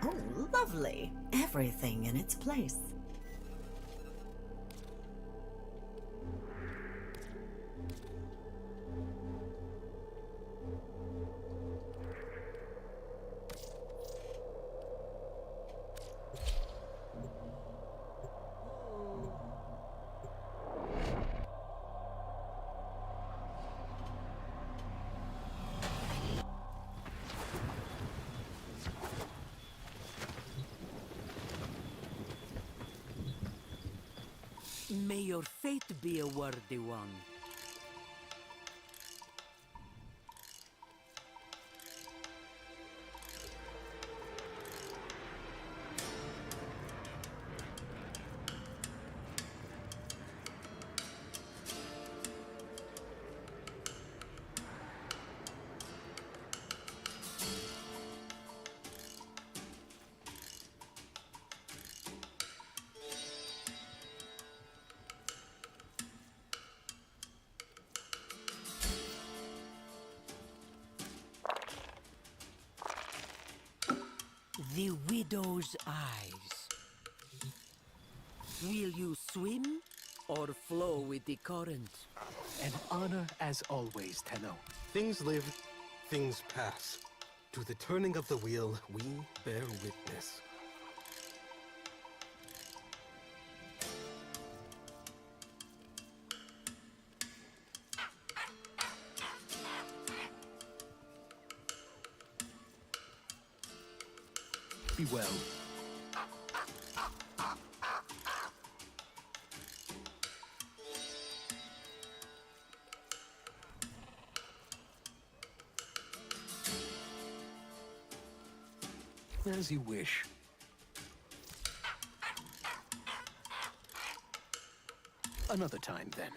Oh, lovely. Everything in its place. May your fate be a worthy one. The widow's eyes. Will you swim or flow with the current? An honor as always, Tenno. Things live, things pass. To the turning of the wheel, we bear witness. Be well. As you wish. Another time, then.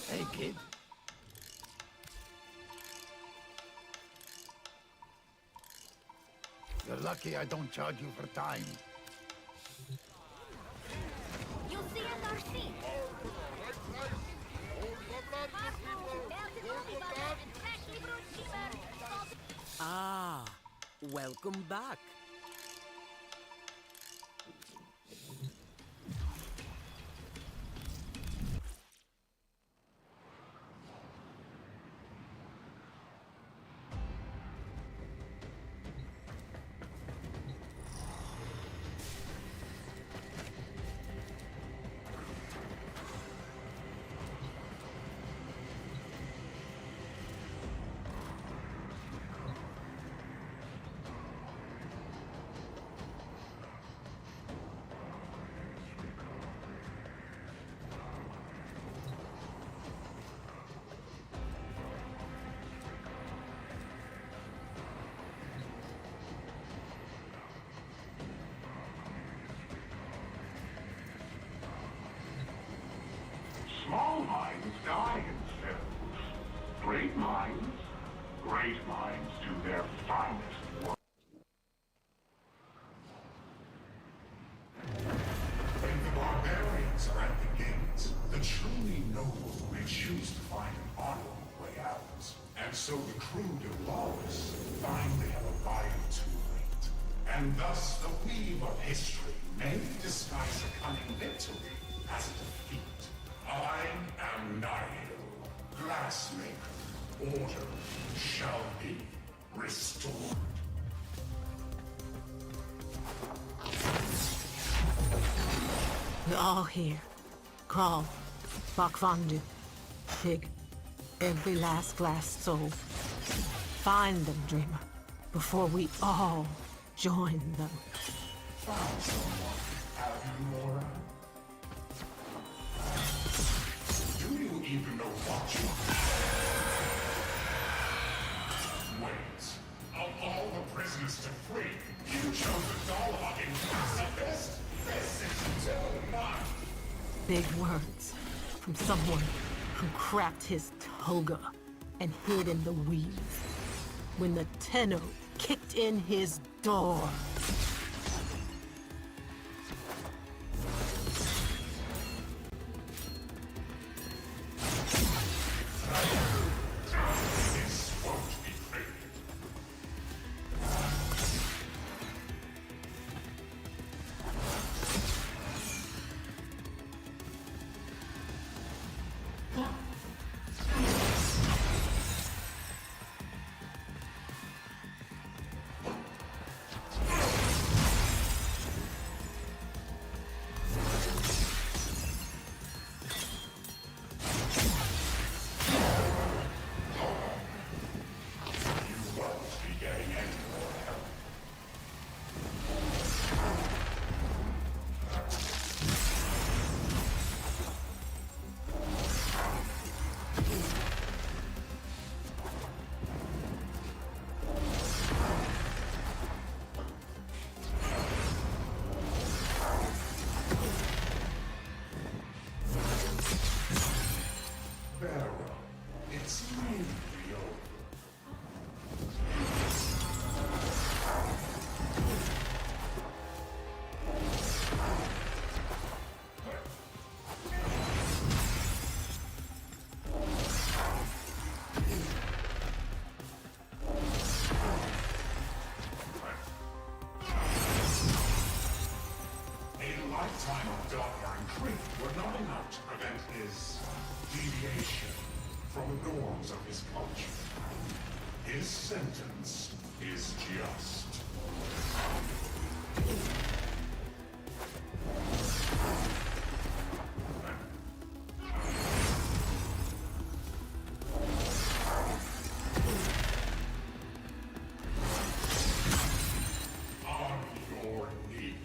Hey, kid. You're lucky I don't charge you for time. You'll see us our seat. Ah, welcome back. Small minds die in cells. Great minds do their finest work. When the barbarians are at the gates, the truly noble may choose to find an honorable way out. And so the crude and lawless find they have arrived too late. And thus the weave of history may disguise a coming victory as a defeat. I am Nihil, Glassmaker. Order shall be restored. We're all here. Crawl, Bakvandu, Pig, every last glass soul. Find them, dreamer, before we all join them. Found someone, have you, Laura? Do you even know what you Wait. Of all the prisoners to free, you chose the doll-hugging pacifist? This is too much! Big words from someone who cracked his toga and hid in the weave when the Tenno kicked in his door. This won't be fair. norms of his culture. His sentence is just. On your knees.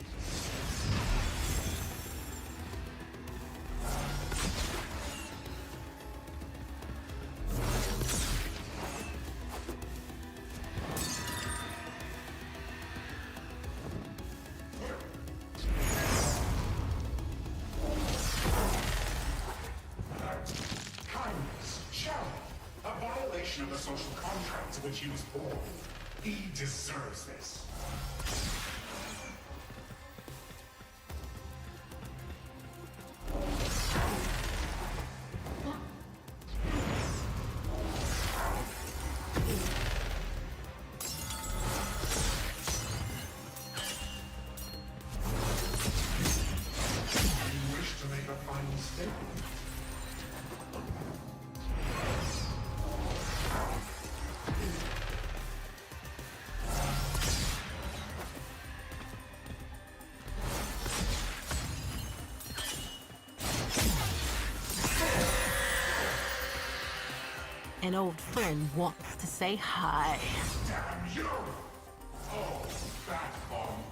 Kindness, charity, a violation of the social contract to which he was born. He deserves this. You wish to make a final statement? An old friend wants to say hi. Damn you! Oh, that bond.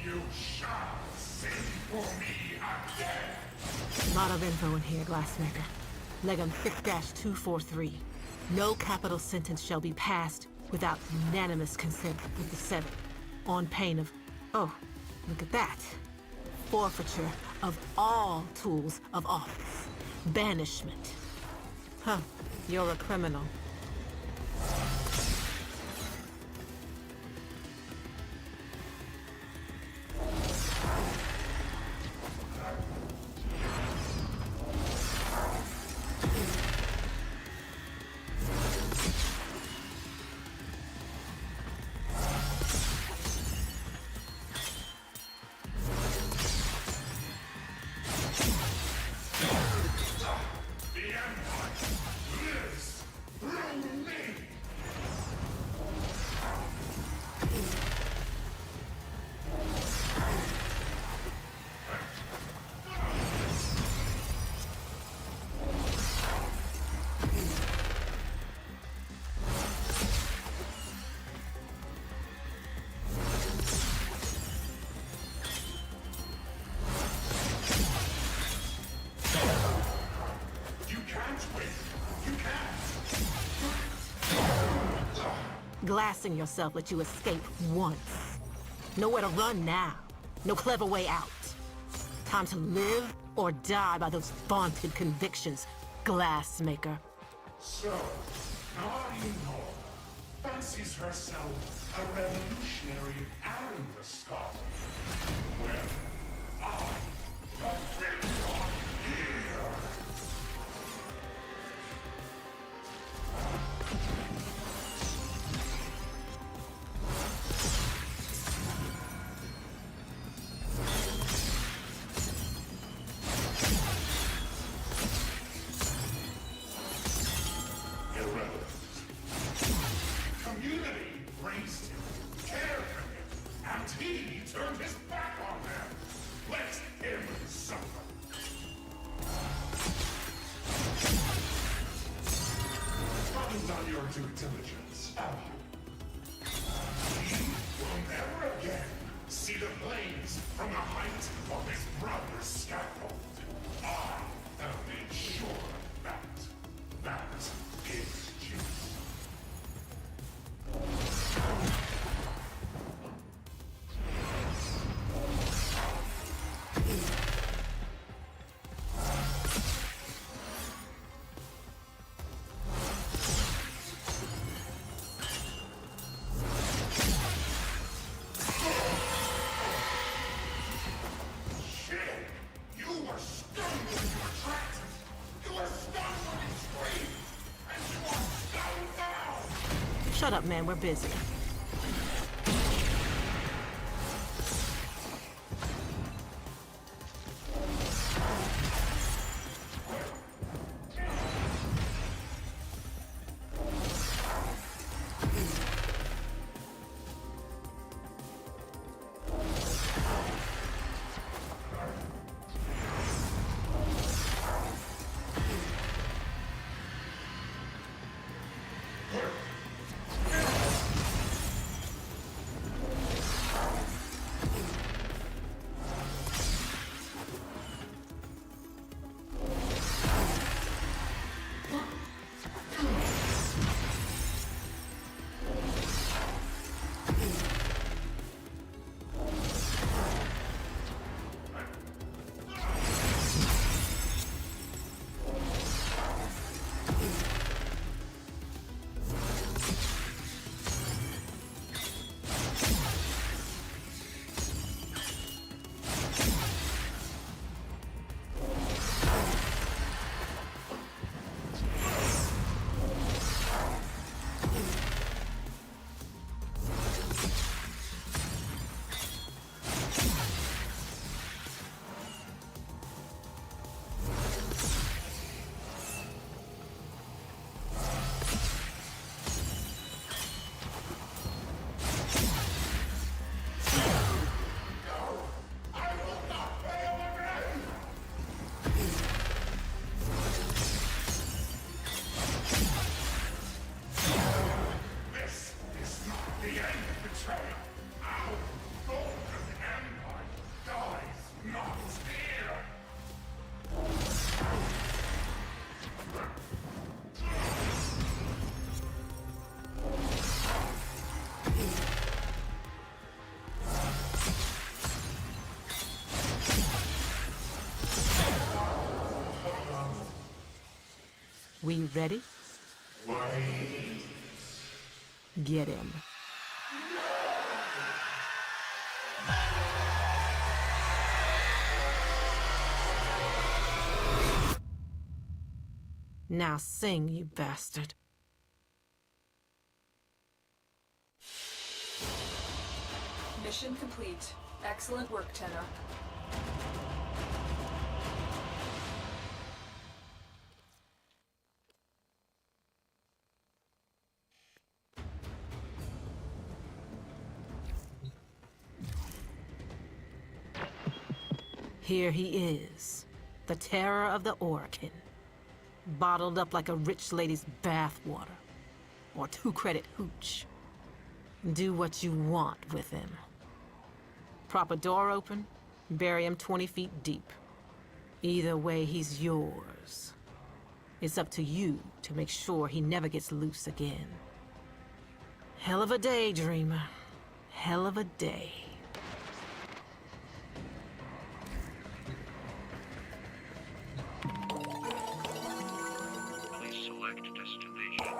You shall sing for me again! Lot of info in here, Glassmaker. Legum 5-243. No capital sentence shall be passed without unanimous consent of the Seven, on pain of, oh, look at that. Forfeiture of all tools of office. Banishment. Huh, you're a criminal. The Empire lives through me! You can't win! You can't! Glassing yourself let you escape once. Nowhere to run now. No clever way out. Time to live or die by those vaunted convictions, Glassmaker. So, Nor fancies herself a revolutionary and a scholar. Well, I have been here! Irrelevant. Community raised him, cared for him, and he turned his back on them. Let him suffer. Haven't done your due diligence, have you? He will never again see the flames from the height of his brother's scaffold. I have made sure of that. That is juice. Shit! You were stunned when you were trapped! You were stunned when you screamed! And you are stunned now! Shut up, man, we're busy. end betrayer. Our golden empire dies not here. We ready? Get him. Now sing, you bastard. Mission complete. Excellent work, Tenno. Here he is, the terror of the Orokin. Bottled up like a rich lady's bathwater. Or two-credit hooch. Do what you want with him. Prop a door open, bury him 20 feet deep. Either way, he's yours. It's up to you to make sure he never gets loose again. Hell of a day, dreamer. Hell of a day. Please select destination.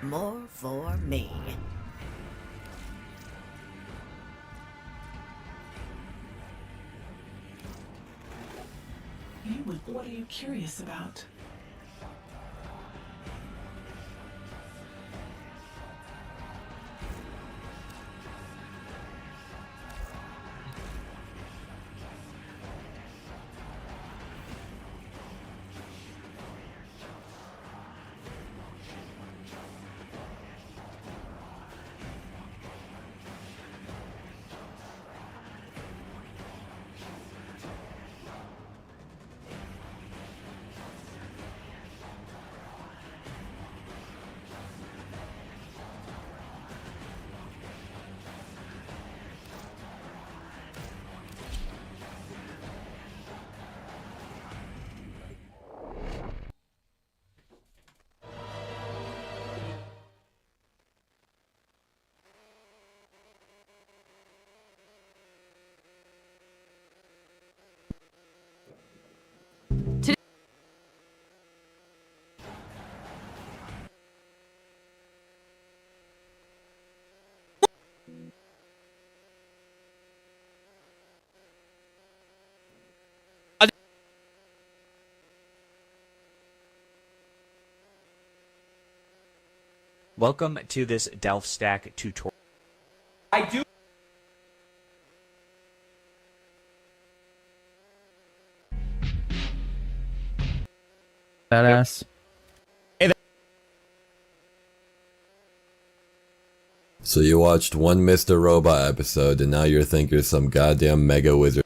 More for me. What are you curious about? Welcome to this Delph Stack tutorial. I do. Badass. So you watched one Mr. Robot episode and now you think you're some goddamn mega wizard.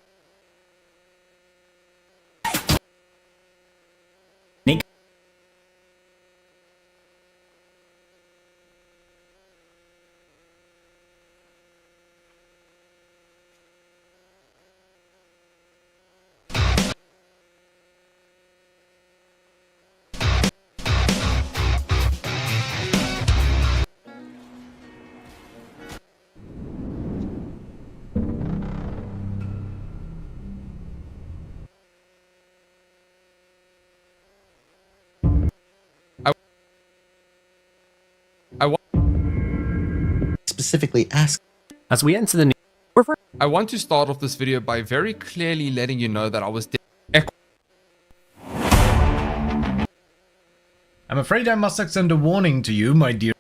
Specifically ask. As we enter the new warframe, I want to start off this video by very clearly letting you know that I was I'm afraid I must extend a warning to you, my dear.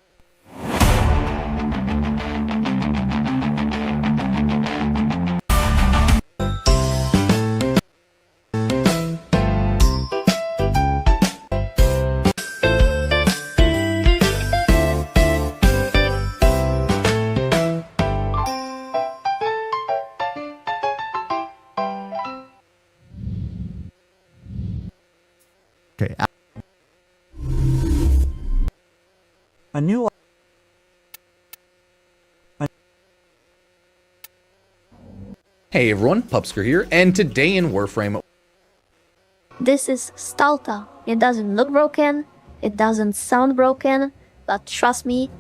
Okay. A new. Hey everyone, Pupsker here, and today in Warframe. This is Stalta. It doesn't look broken, it doesn't sound broken, but trust me.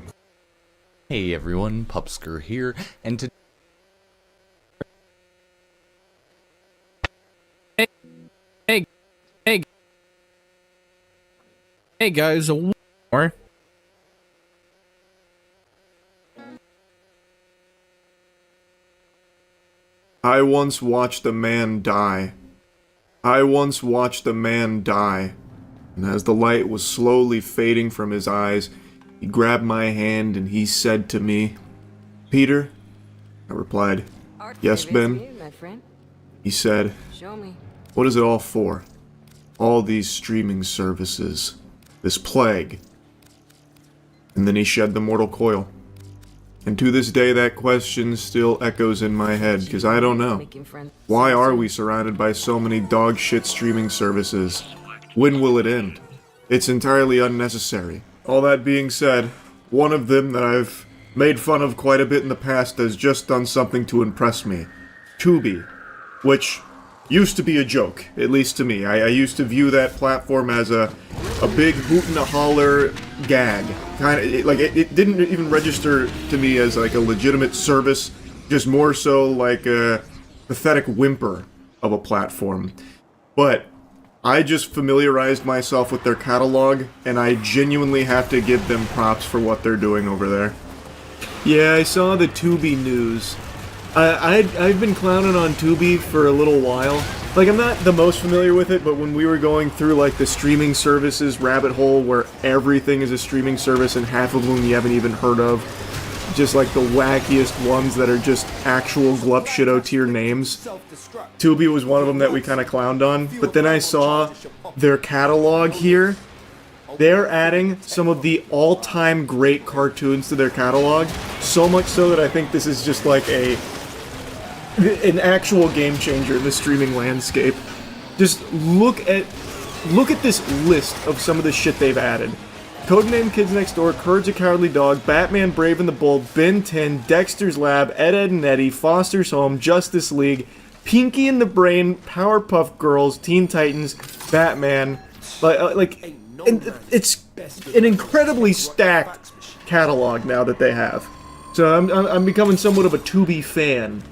Hey everyone, Pupsker here, and today. Hey guys, more. I once watched a man die. I once watched a man die. And as the light was slowly fading from his eyes, he grabbed my hand and he said to me, "Peter?" I replied, "Yes, Ben." He said, Show me. "What is it all for? All these streaming services. This plague." And then he shed the mortal coil. And to this day that question still echoes in my head, because I don't know. Why are we surrounded by so many dog shit streaming services? When will it end? It's entirely unnecessary. All that being said, one of them that I've made fun of quite a bit in the past has just done something to impress me. Tubi, which used to be a joke, at least to me. I used to view that platform as a big hoot and a holler gag. It didn't even register to me as like a legitimate service, just more so like a pathetic whimper of a platform. But I just familiarized myself with their catalog, and I genuinely have to give them props for what they're doing over there. Yeah, I saw the Tubi news. I've been clowning on Tubi for a little while. Like, I'm not the most familiar with it, but when we were going through, like, the streaming services rabbit hole where everything is a streaming service and half of them you haven't even heard of, just like the wackiest ones that are just actual glup shitto tier names, Tubi was one of them that we kind of clowned on. But then I saw their catalog here. They're adding some of the all-time great cartoons to their catalog, so much so that I think this is just like an actual game changer in the streaming landscape. Just look at this list of some of the shit they've added. Codename Kids Next Door, Courage the Cowardly Dog, Batman Brave and the Bold, Ben 10, Dexter's Lab, Ed, Edd and Eddy, Foster's Home, Justice League, Pinky and the Brain, Powerpuff Girls, Teen Titans, Batman, and it's an incredibly stacked catalog now that they have. So I'm becoming somewhat of a Tubi fan.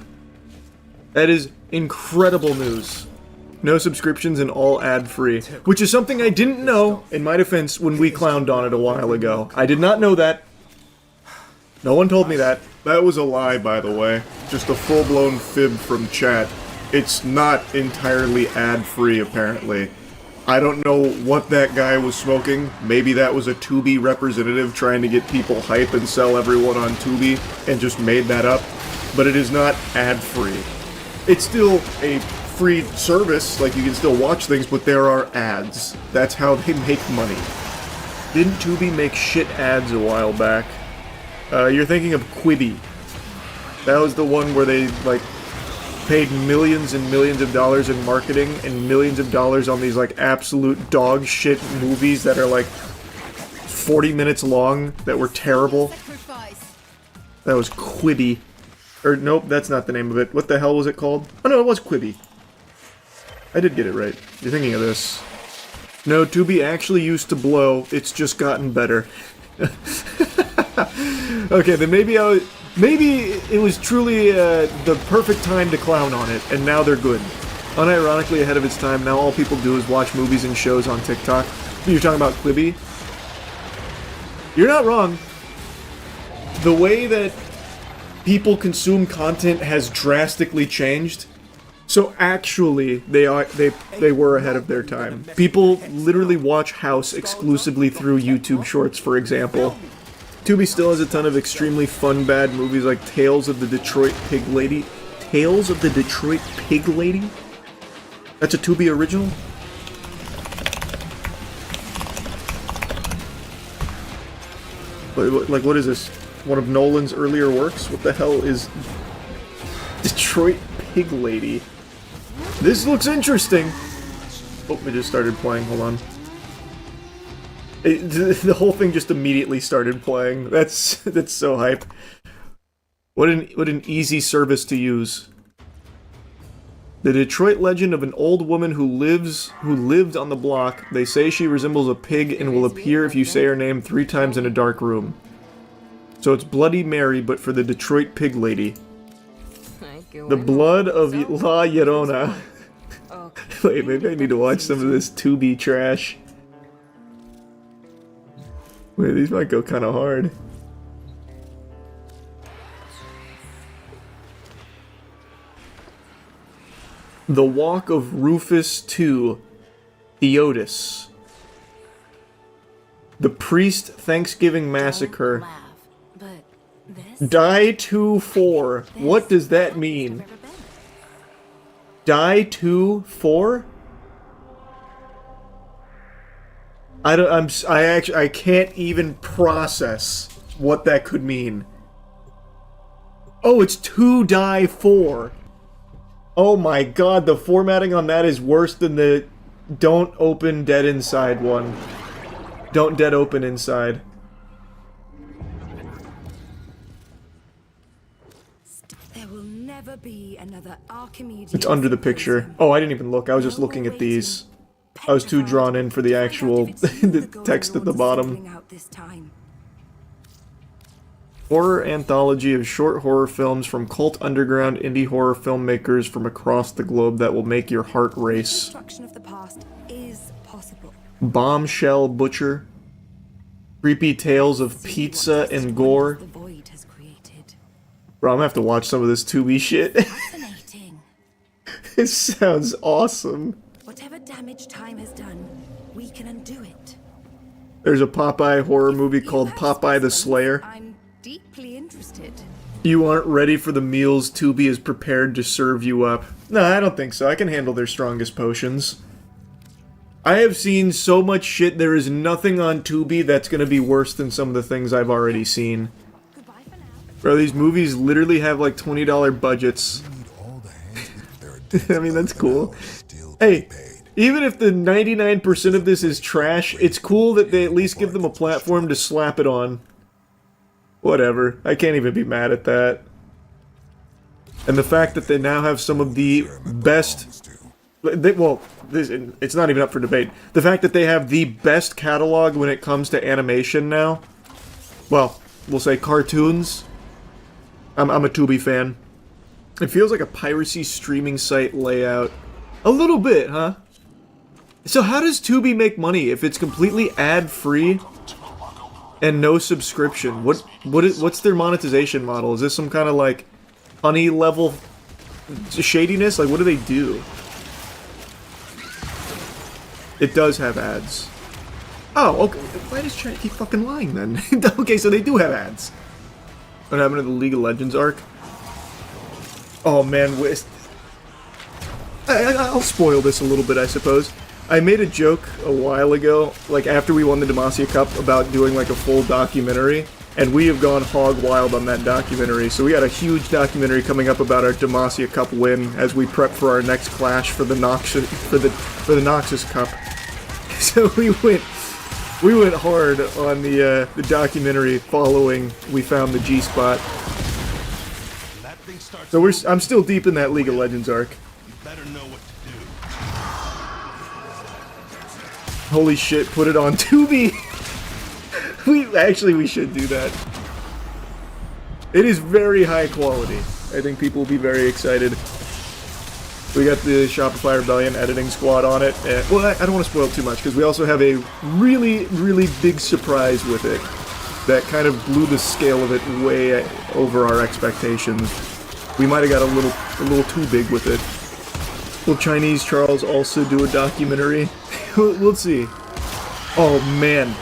That is incredible news. No subscriptions and all ad-free, which is something I didn't know, in my defense, when we clowned on it a while ago. I did not know that. No one told me that. That was a lie, by the way. Just a full-blown fib from chat. It's not entirely ad-free, apparently. I don't know what that guy was smoking. Maybe that was a Tubi representative trying to get people hype and sell everyone on Tubi, and just made that up. But it is not ad-free. It's still a free service, like you can still watch things, but there are ads. That's how they make money. Didn't Tubi make shit ads a while back? You're thinking of Quibi. That was the one where they, like, paid millions and millions of dollars in marketing and millions of dollars on these, like, absolute dog shit movies that are, like, 40 minutes long that were terrible. That was Quibi. Or, nope, that's not the name of it. What the hell was it called? Oh, no, it was Quibi. I did get it right. You're thinking of this. No, Tubi actually used to blow. It's just gotten better. Okay, then maybe it was truly the perfect time to clown on it, and now they're good. Unironically ahead of its time, now all people do is watch movies and shows on TikTok. You're talking about Quibi? You're not wrong. The way that people consume content has drastically changed. So actually, they were ahead of their time. People literally watch House exclusively through YouTube Shorts, for example. Tubi still has a ton of extremely fun bad movies like Tales of the Detroit Pig Lady. Tales of the Detroit Pig Lady? That's a Tubi original? Like, what is this? One of Nolan's earlier works? What the hell is Detroit Pig Lady? This looks interesting! Oh, it just started playing, hold on. The whole thing just immediately started playing. That's so hype. What an easy service to use. The Detroit legend of an old woman who lived on the block. They say she resembles a pig and will appear if you say her name 3 times in a dark room. So it's Bloody Mary, but for the Detroit Pig Lady. The blood of La Llorona. Wait, maybe I need to watch some of this Tubi trash. Wait, these might go kind of hard. The Walk of Rufus II, Theotis. The Priest Thanksgiving Massacre. Die 2-4. What does that mean? Die 2-4? I can't even process what that could mean. Oh, it's 2 die 4. Oh my god, the formatting on that is worse than the Don't Open Dead Inside one. Don't Dead Open Inside. There will never be another Archimedes. It's under the picture. Oh, I didn't even look. I was just looking at these. I was too drawn in for the actual the text at the bottom. Horror anthology of short horror films from cult underground indie horror filmmakers from across the globe that will make your heart race. Destruction of the past is possible. Bombshell Butcher. Creepy tales of pizza and gore. The void has created. Bro, I'm gonna have to watch some of this Tubi shit. Fascinating. It sounds awesome. Whatever damage time has done, we can undo it. There's a Popeye horror movie called Popeye the Slayer. I'm deeply interested. You aren't ready for the meals Tubi is prepared to serve you up. No, I don't think so. I can handle their strongest potions. I have seen so much shit, there is nothing on Tubi that's gonna be worse than some of the things I've already seen. Bro, these movies literally have like $20 budgets. I mean, that's cool. Hey, even if the 99% of this is trash, it's cool that they at least give them a platform to slap it on. Whatever. I can't even be mad at that. And the fact that they now have some of the best... it's not even up for debate. The fact that they have the best catalog when it comes to animation now. Well, we'll say cartoons. I'm a Tubi fan. It feels like a piracy streaming site layout. A little bit, huh? So how does Tubi make money if it's completely ad-free and no subscription? What's their monetization model? Is this some kind of like honey level shadiness? Like, what do they do? It does have ads. Oh, okay. Why does China keep fucking lying then? Okay, so they do have ads. What happened to the League of Legends arc? Oh man, I'll spoil this a little bit, I suppose. I made a joke a while ago, like after we won the Demacia Cup, about doing like a full documentary, and we have gone hog wild on that documentary. So we got a huge documentary coming up about our Demacia Cup win as we prep for our next clash for the Noxus Cup. So we went hard on the documentary following we found the G-spot. So I'm still deep in that League of Legends arc. Holy shit, put it on Tubi! we should do that. It is very high quality. I think people will be very excited. We got the Shopify Rebellion editing squad on it. Well, I don't want to spoil too much, because we also have a really, really big surprise with it that kind of blew the scale of it way over our expectations. We might have got a little too big with it. Will Chinese Charles also do a documentary? We'll see. Oh man,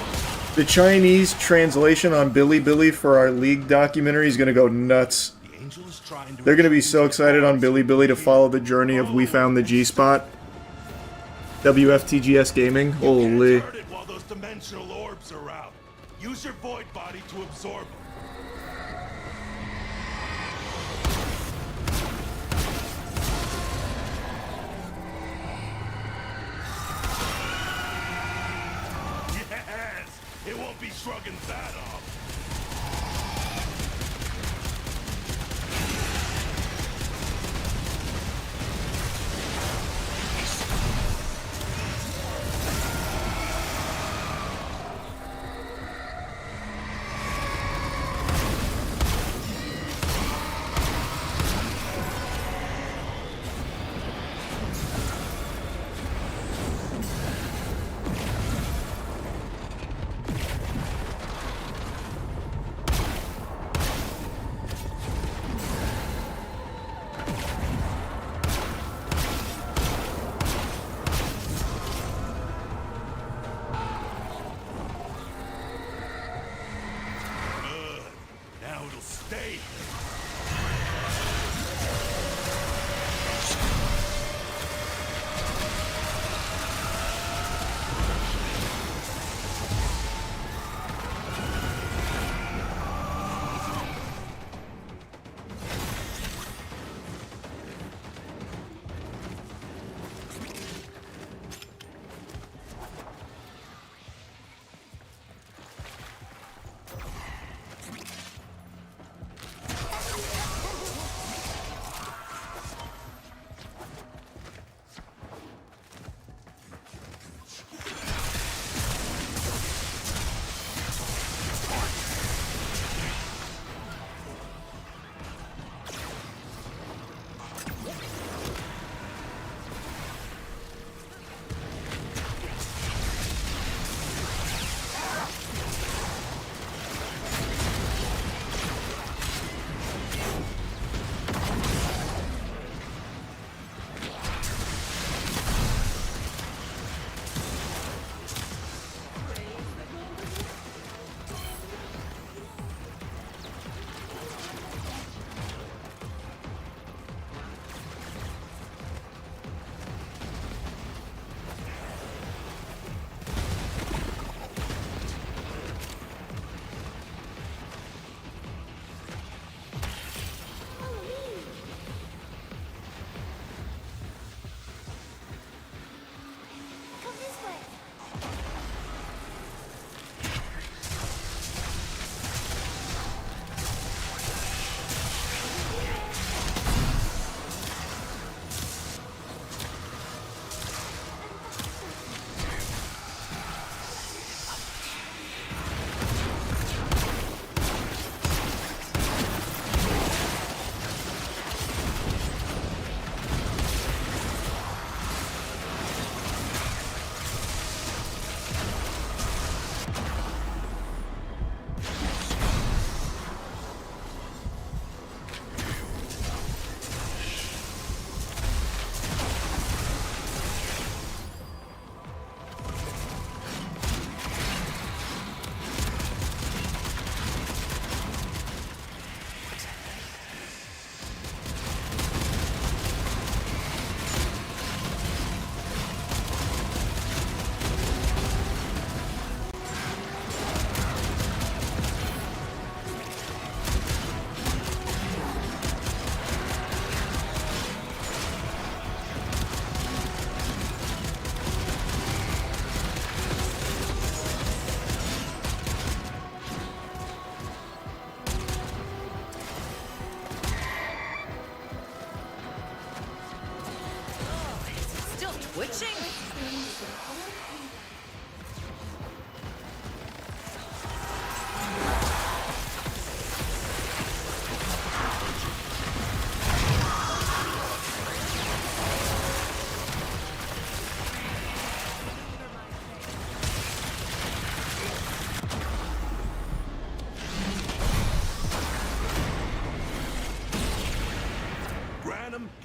the Chinese translation on Bilibili for our League documentary is gonna go nuts. They're gonna be so excited on Bilibili to follow the journey of We Found the G-Spot. WFTGS Gaming, holy. While those dimensional orbs are out. Use your void body to absorb them. It won't be shrugging that off.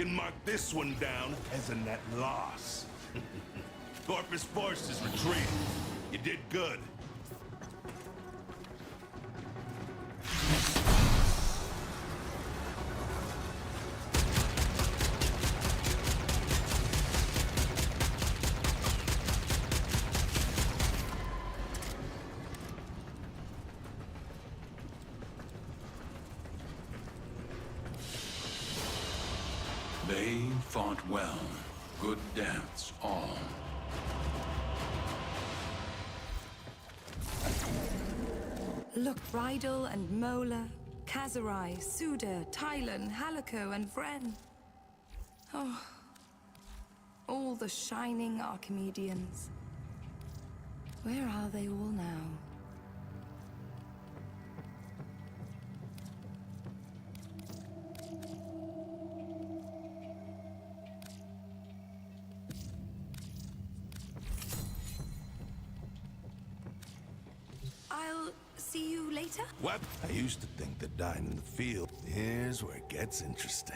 can mark this one down as a net loss. Corpus forces retreat. You did good. They fought well. Good dance, all. Look, Rydal and Mola, Kazarai, Suda, Tylan, Halico, and Vren. Oh, all the shining Archimedeans. Where are they all now? I'll see you later. What? I used to think that dying in the field. Here's where it gets interesting.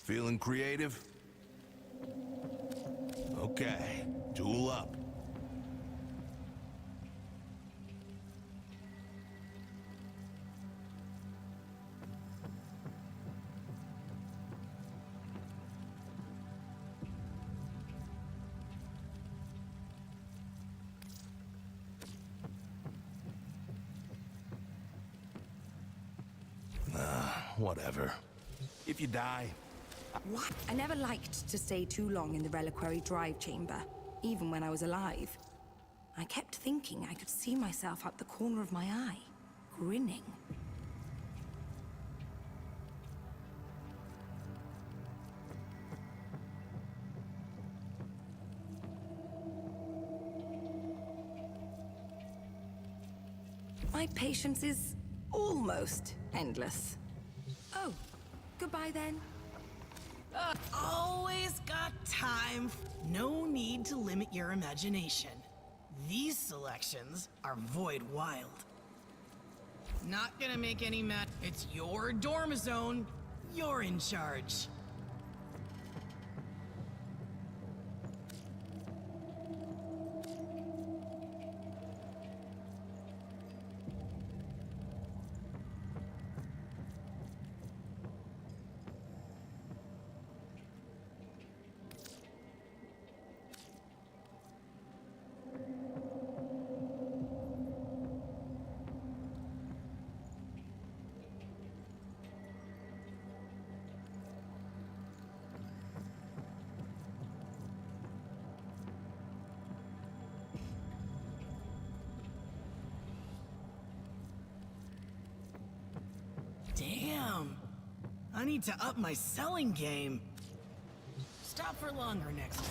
Feeling creative? Okay, tool up. Whatever. If you die, What? I never liked to stay too long in the reliquary drive chamber, even when I was alive. I kept thinking I could see myself out the corner of my eye, grinning. My patience is almost endless. Oh, goodbye then. Always got time. No need to limit your imagination. These selections are void wild. Not gonna make any It's your dorm zone. You're in charge. Damn. I need to up my selling game. Stop for longer next time.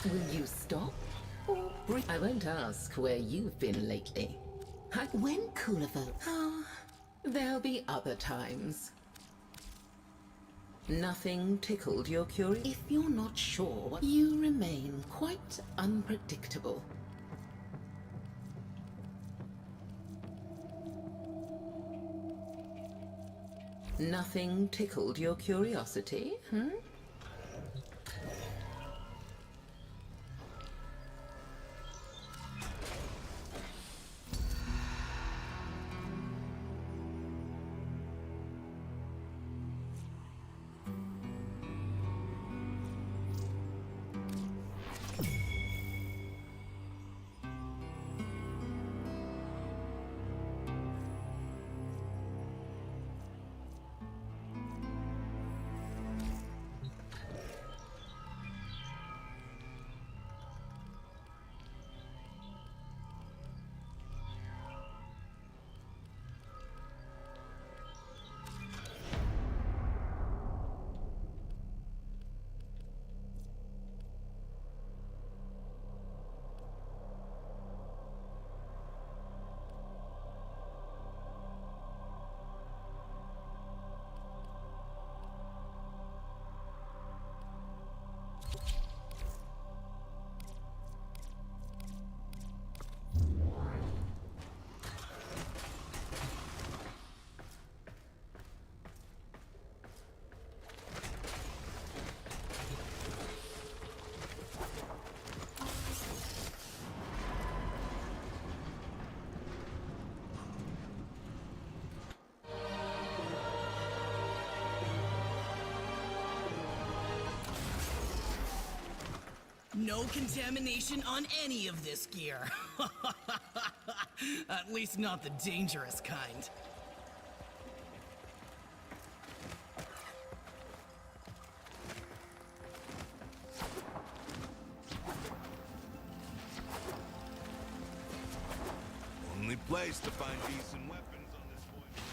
Will you stop? Or I won't ask where you've been lately. When cooler folk. Oh, there'll be other times. Nothing tickled your curiosity? If you're not sure, you remain quite unpredictable. Nothing tickled your curiosity, hmm? No contamination on any of this gear. At least not the dangerous kind. Only place to find decent weapons on this voyage.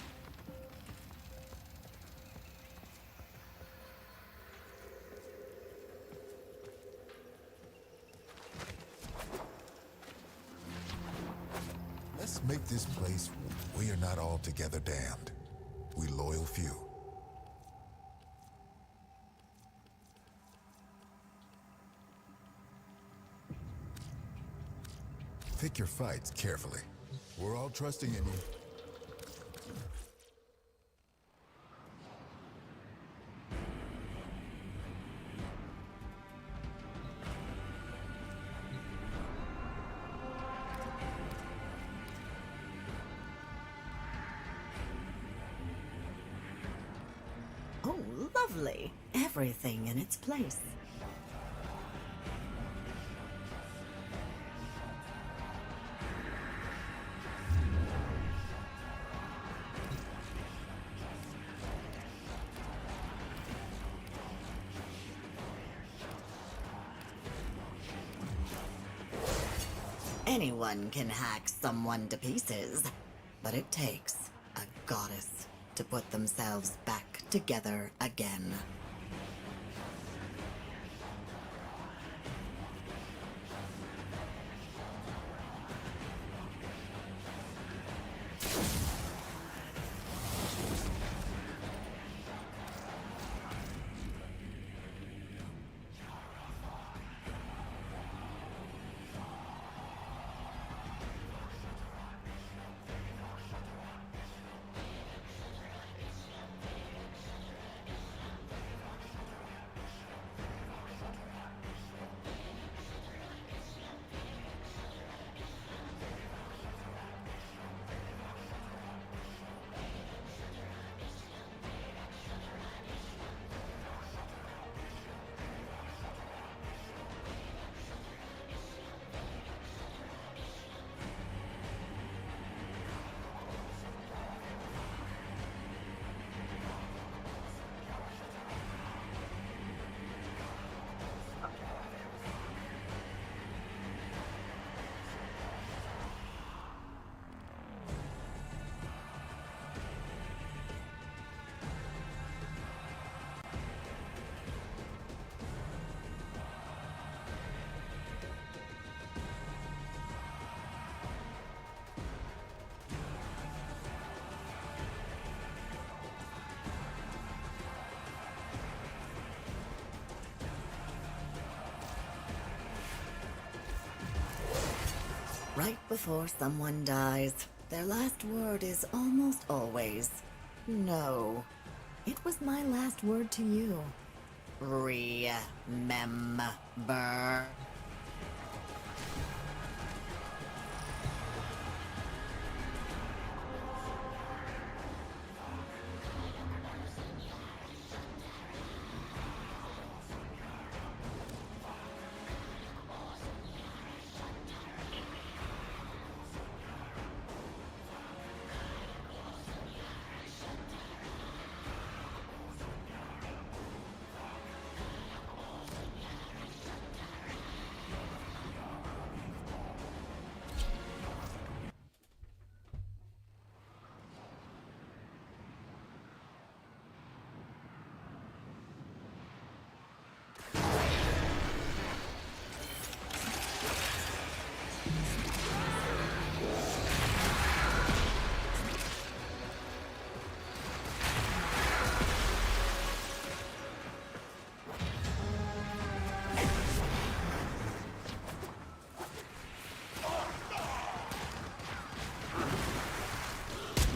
Let's make this place where we are not altogether damned. We loyal few. Pick your fights carefully. We're all trusting in you. Oh, lovely. Everything in its place. Anyone can hack someone to pieces, but it takes a goddess to put themselves back together again. Right before someone dies, their last word is almost always no. It was my last word to you. Remember.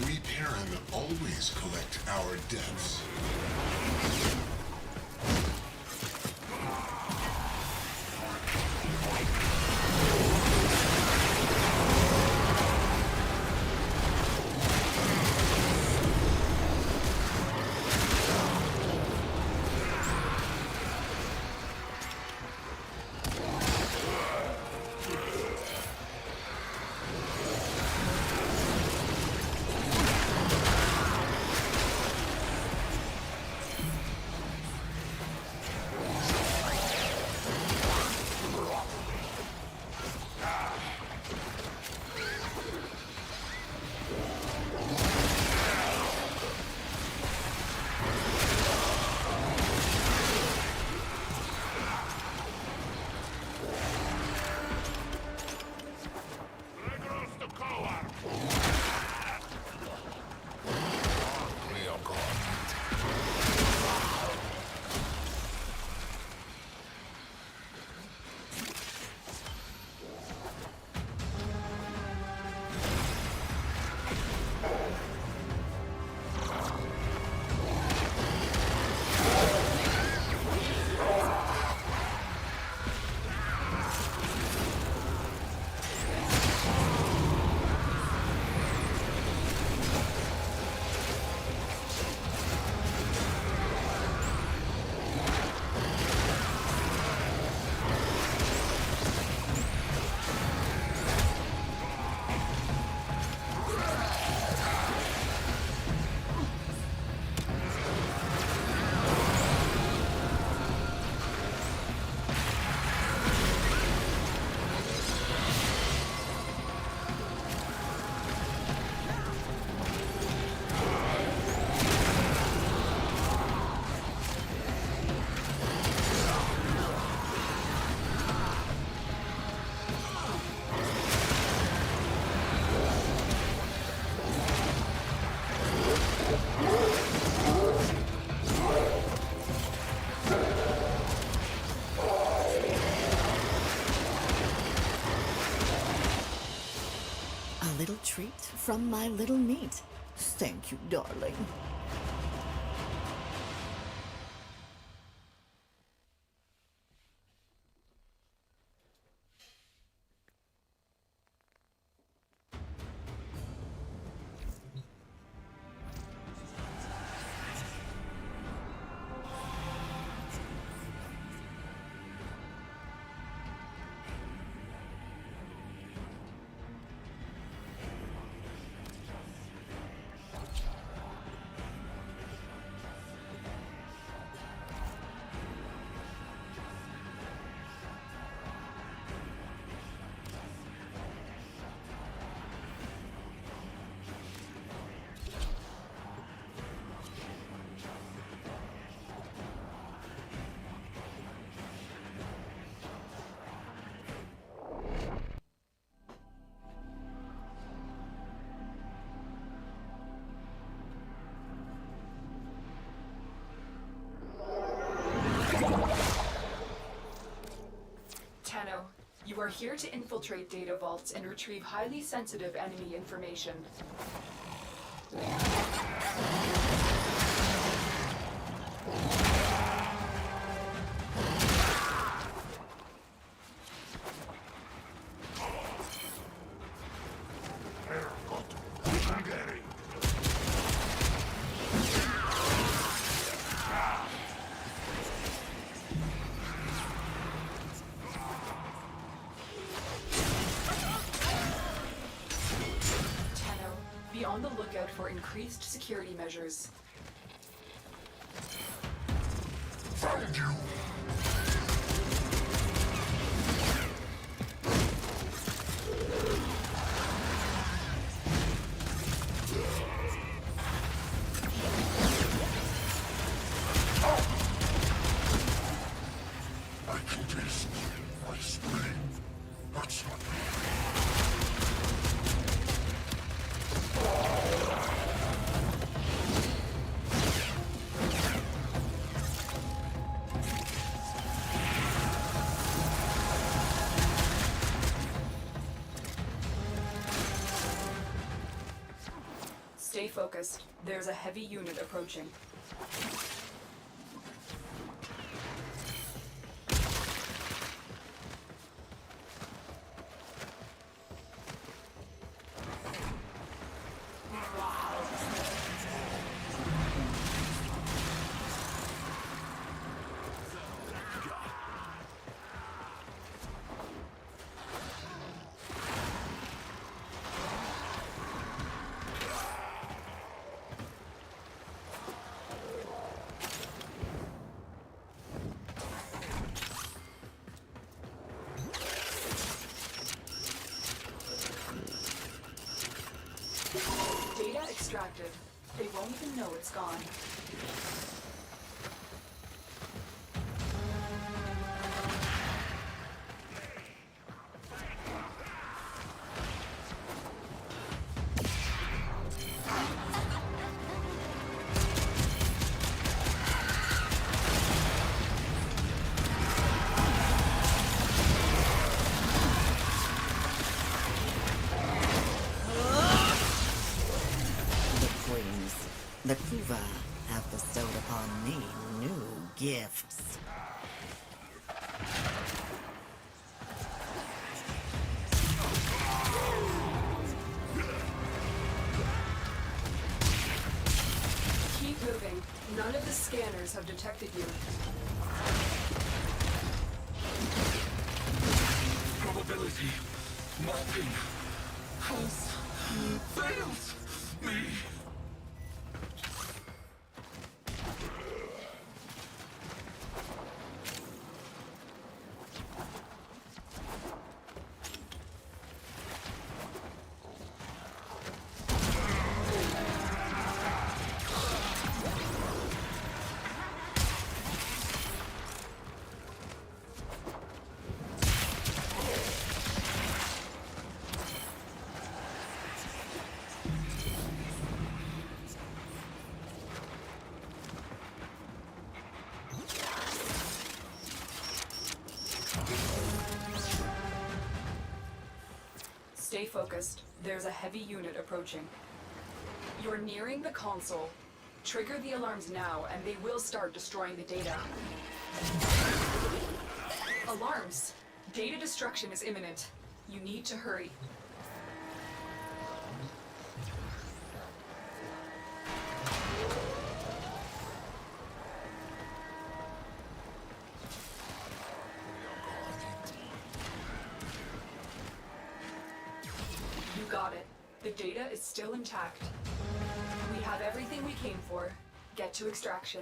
We Perrin always collect our debts. little treat from my little meat. Thank you, darling. Tenno, you are here to infiltrate data vaults and retrieve highly sensitive enemy information. Be on the lookout for increased security measures. Found you! I can taste my spring. That's not me. Stay focused. There's a heavy unit approaching. Data extracted. They won't even know it's gone. The Kuva have bestowed upon me new gifts. Keep moving. None of the scanners have detected you. Probability mapping has failed me. Stay focused. There's a heavy unit approaching. You're nearing the console. Trigger the alarms now, and they will start destroying the data. Alarms! Data destruction is imminent. You need to hurry. You got it. The data is still intact. We have everything we came for. Get to extraction.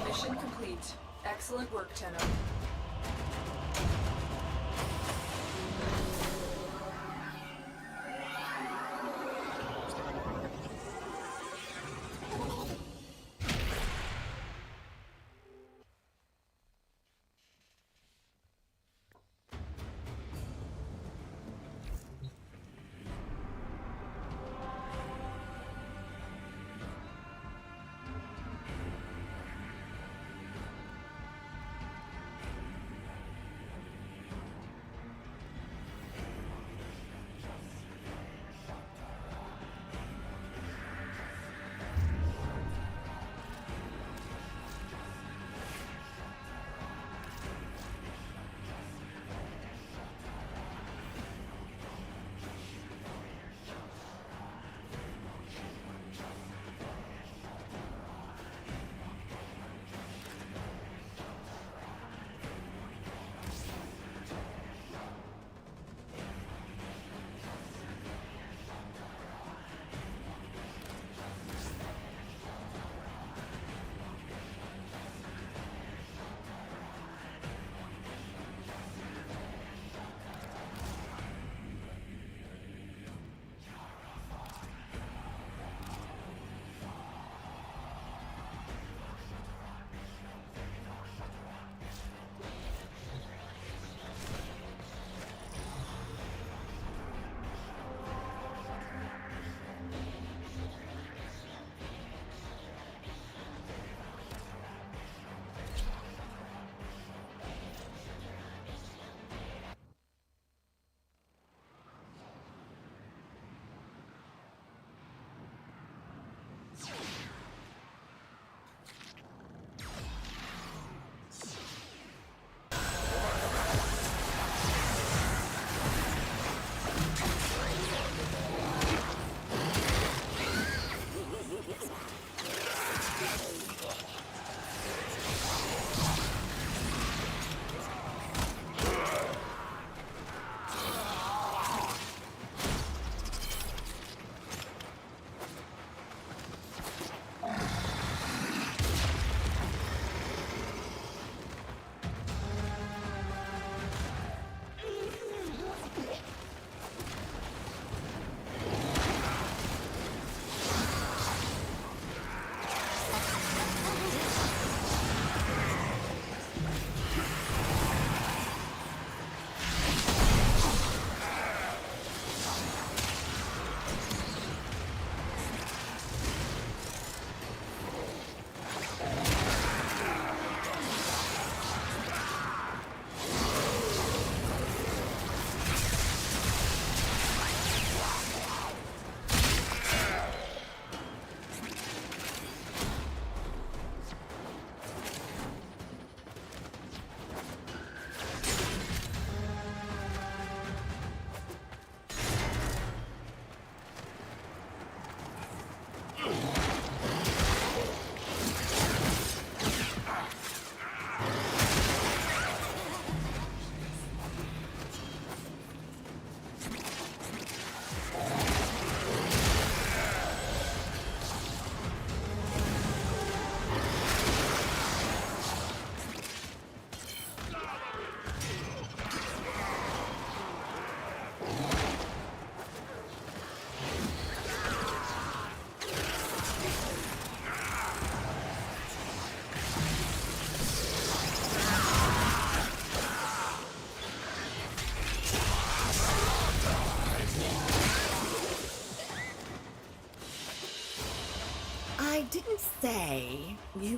Mission complete. Excellent work, Tenno.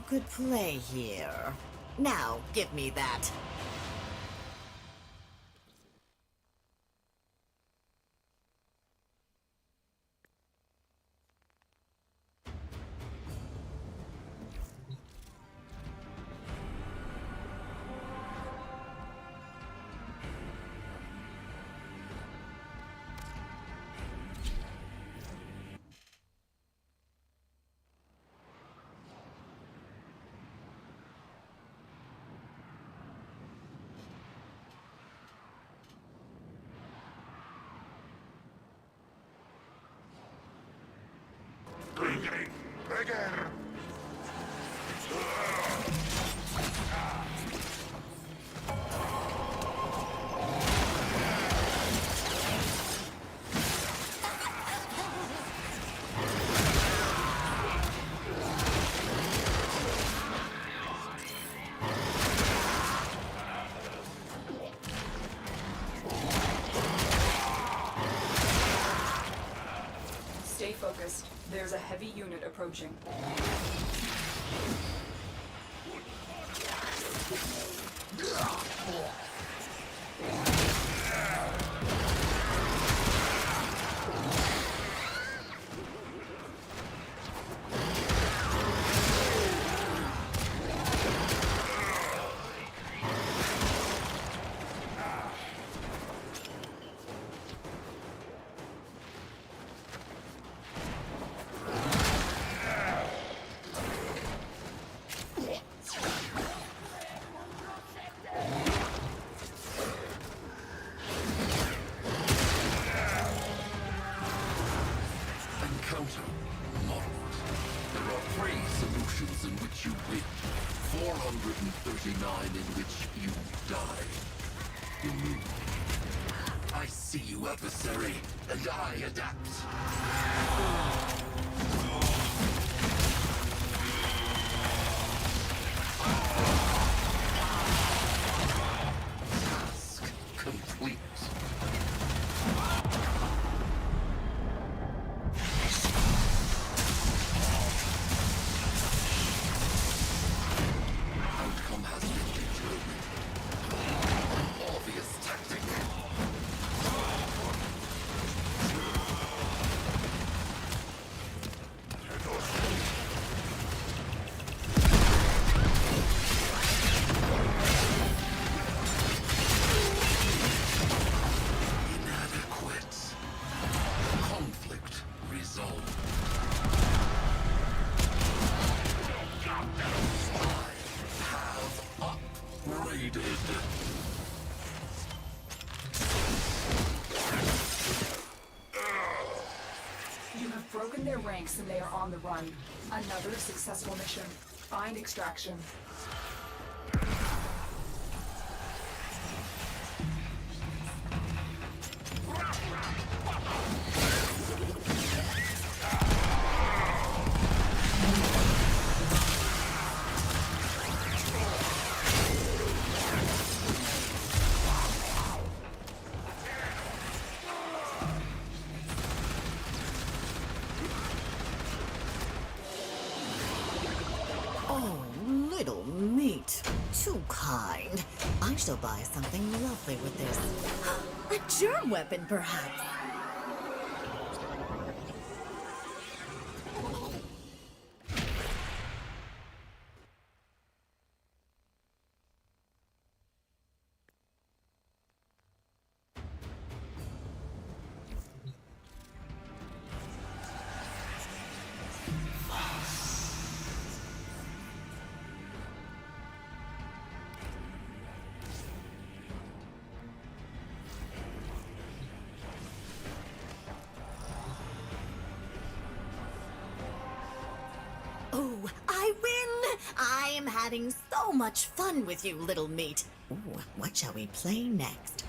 could play here. Now, give me that. Bringing bigger. Stay focused. There's a heavy unit approaching. Encounter modeled. There are 3 solutions in which you win, 439 in which you die. You move. I see you, adversary, and I adapt. Task complete. Outcome has been determined. Obvious tactic. Inadequate. Conflict resolved. Upgraded. You have broken their ranks and they are on the run. Another successful mission. Find extraction. Oh, little meat. Too kind. I shall buy something lovely with this. A germ weapon, perhaps. Oh, I win! I am having so much fun with you, little meat. Ooh, what shall we play next?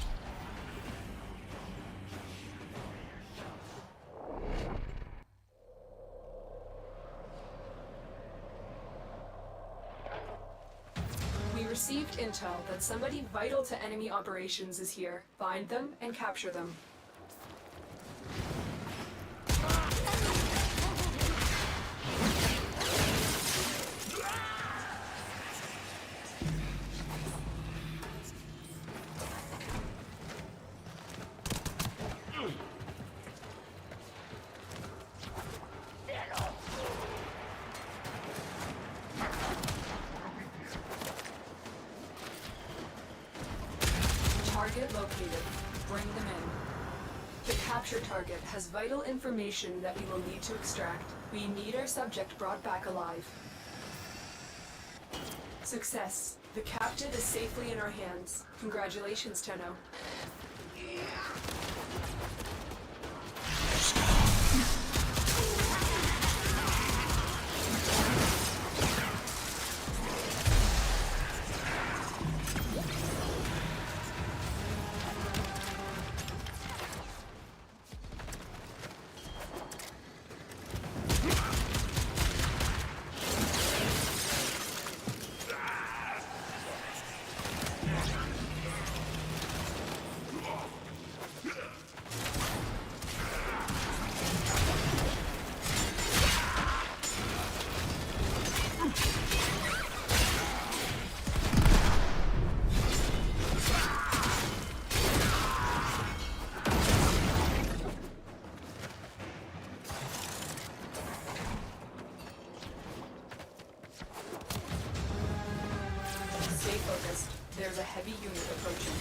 We received intel that somebody vital to enemy operations is here. Find them and capture them. Target located. Bring them in. The captured target has vital information that we will need to extract. We need our subject brought back alive. Success. The captive is safely in our hands. Congratulations, Tenno. Stay focused. There's a heavy unit approaching.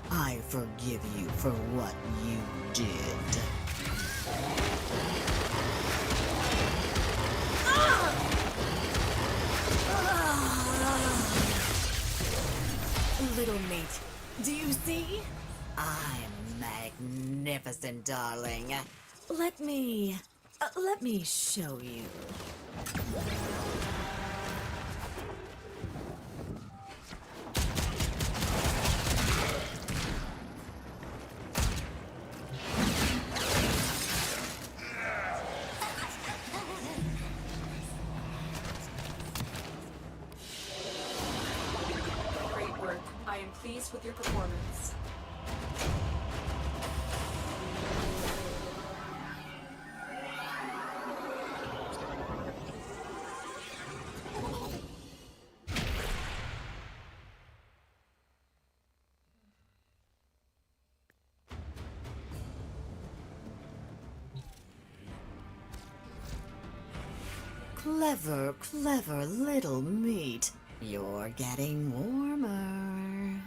I forgive you for what you did. Little mate, do you see? I'm magnificent, darling. Let me show you. Great work. I am pleased with your performance. Clever, clever little meat. You're getting warmer.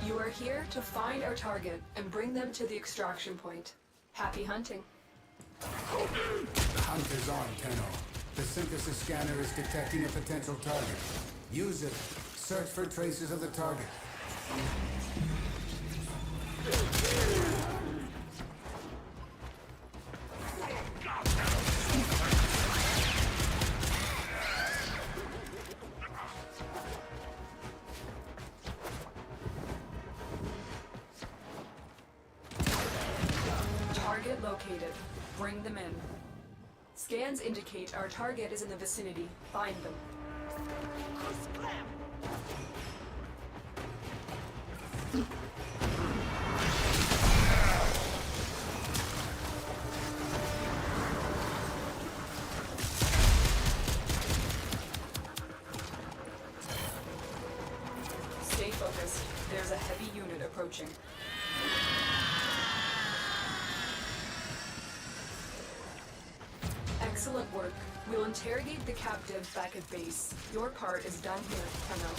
You are here to find our target and bring them to the extraction point. Happy hunting. The hunt is on, Tenno. The synthesis scanner is detecting a potential target. Use it. Search for traces of the target. Target located. Bring them in. Scans indicate our target is in the vicinity. Find them. Stay focused. There's a heavy unit approaching. Excellent work. We'll interrogate the captive back at base. Your part is done here, Tenno.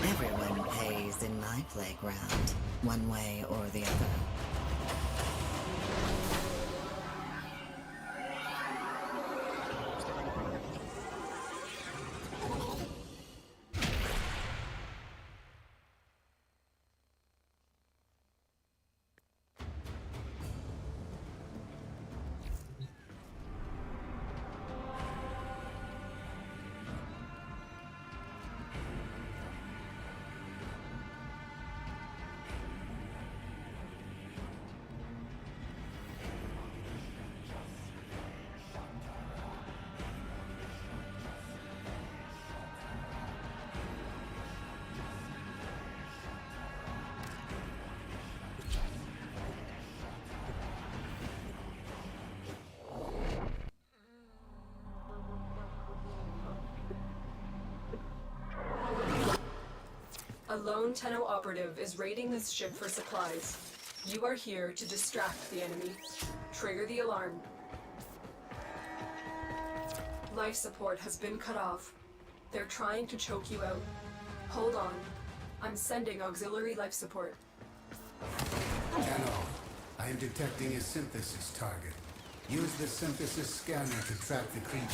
Everyone pays in my playground, one way or the other. A lone Tenno operative is raiding this ship for supplies. You are here to distract the enemy. Trigger the alarm. Life support has been cut off. They're trying to choke you out. Hold on. I'm sending auxiliary life support. Tenno, I am detecting a synthesis target. Use the synthesis scanner to track the creature.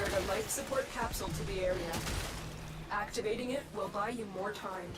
delivered a life support capsule to the area. Activating it will buy you more time.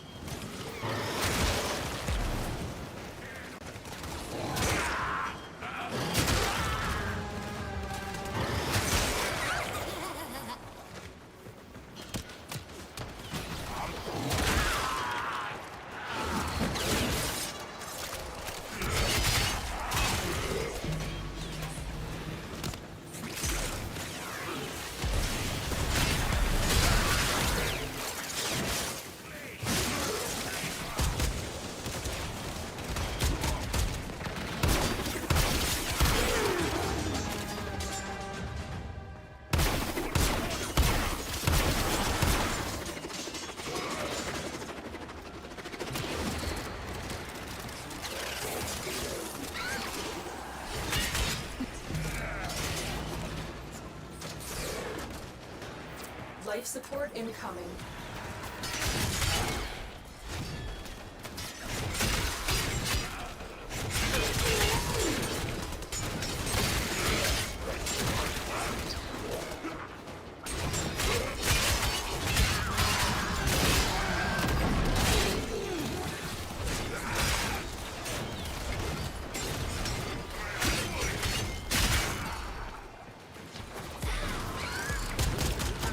Life support incoming.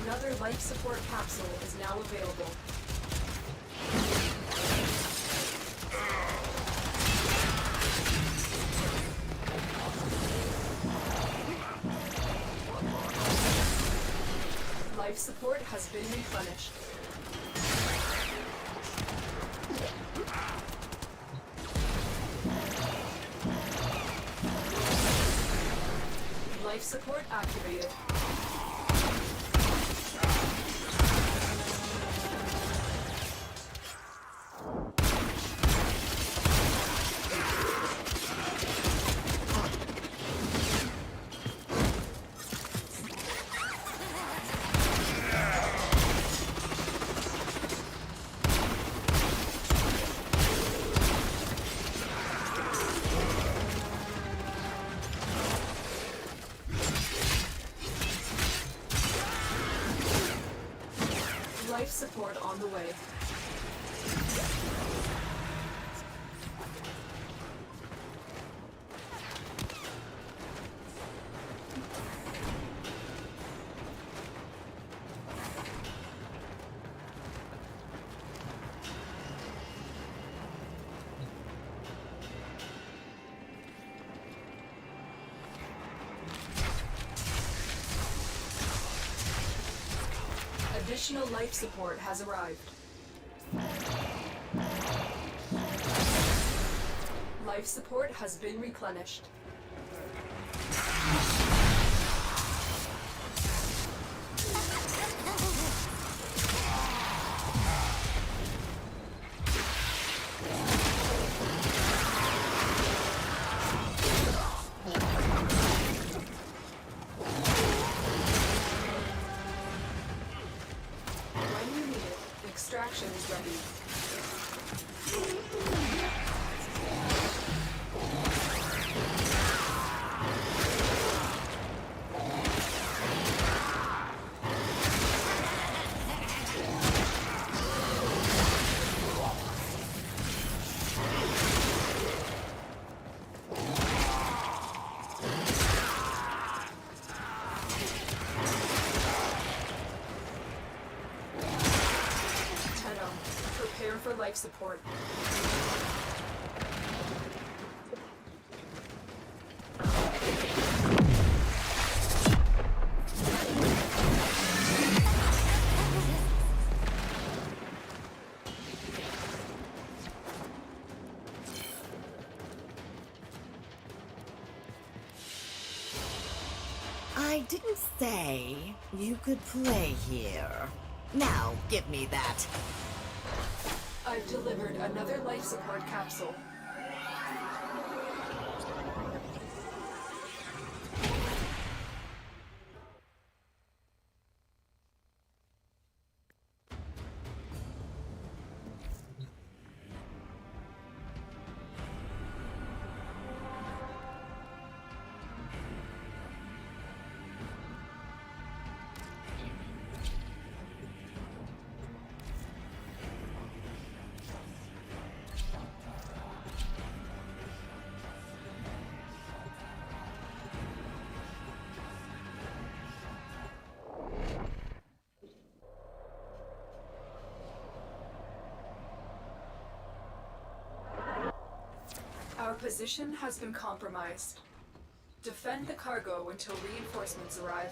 Another life support capsule is now available. Life support has been replenished. Life support activated. Life support on the way. Additional life support has arrived. Life support has been replenished. When you need it, extraction is ready. Prepare for life support. I didn't say you could play here. Now, give me that. I've delivered another life support capsule. position has been compromised. Defend the cargo until reinforcements arrive.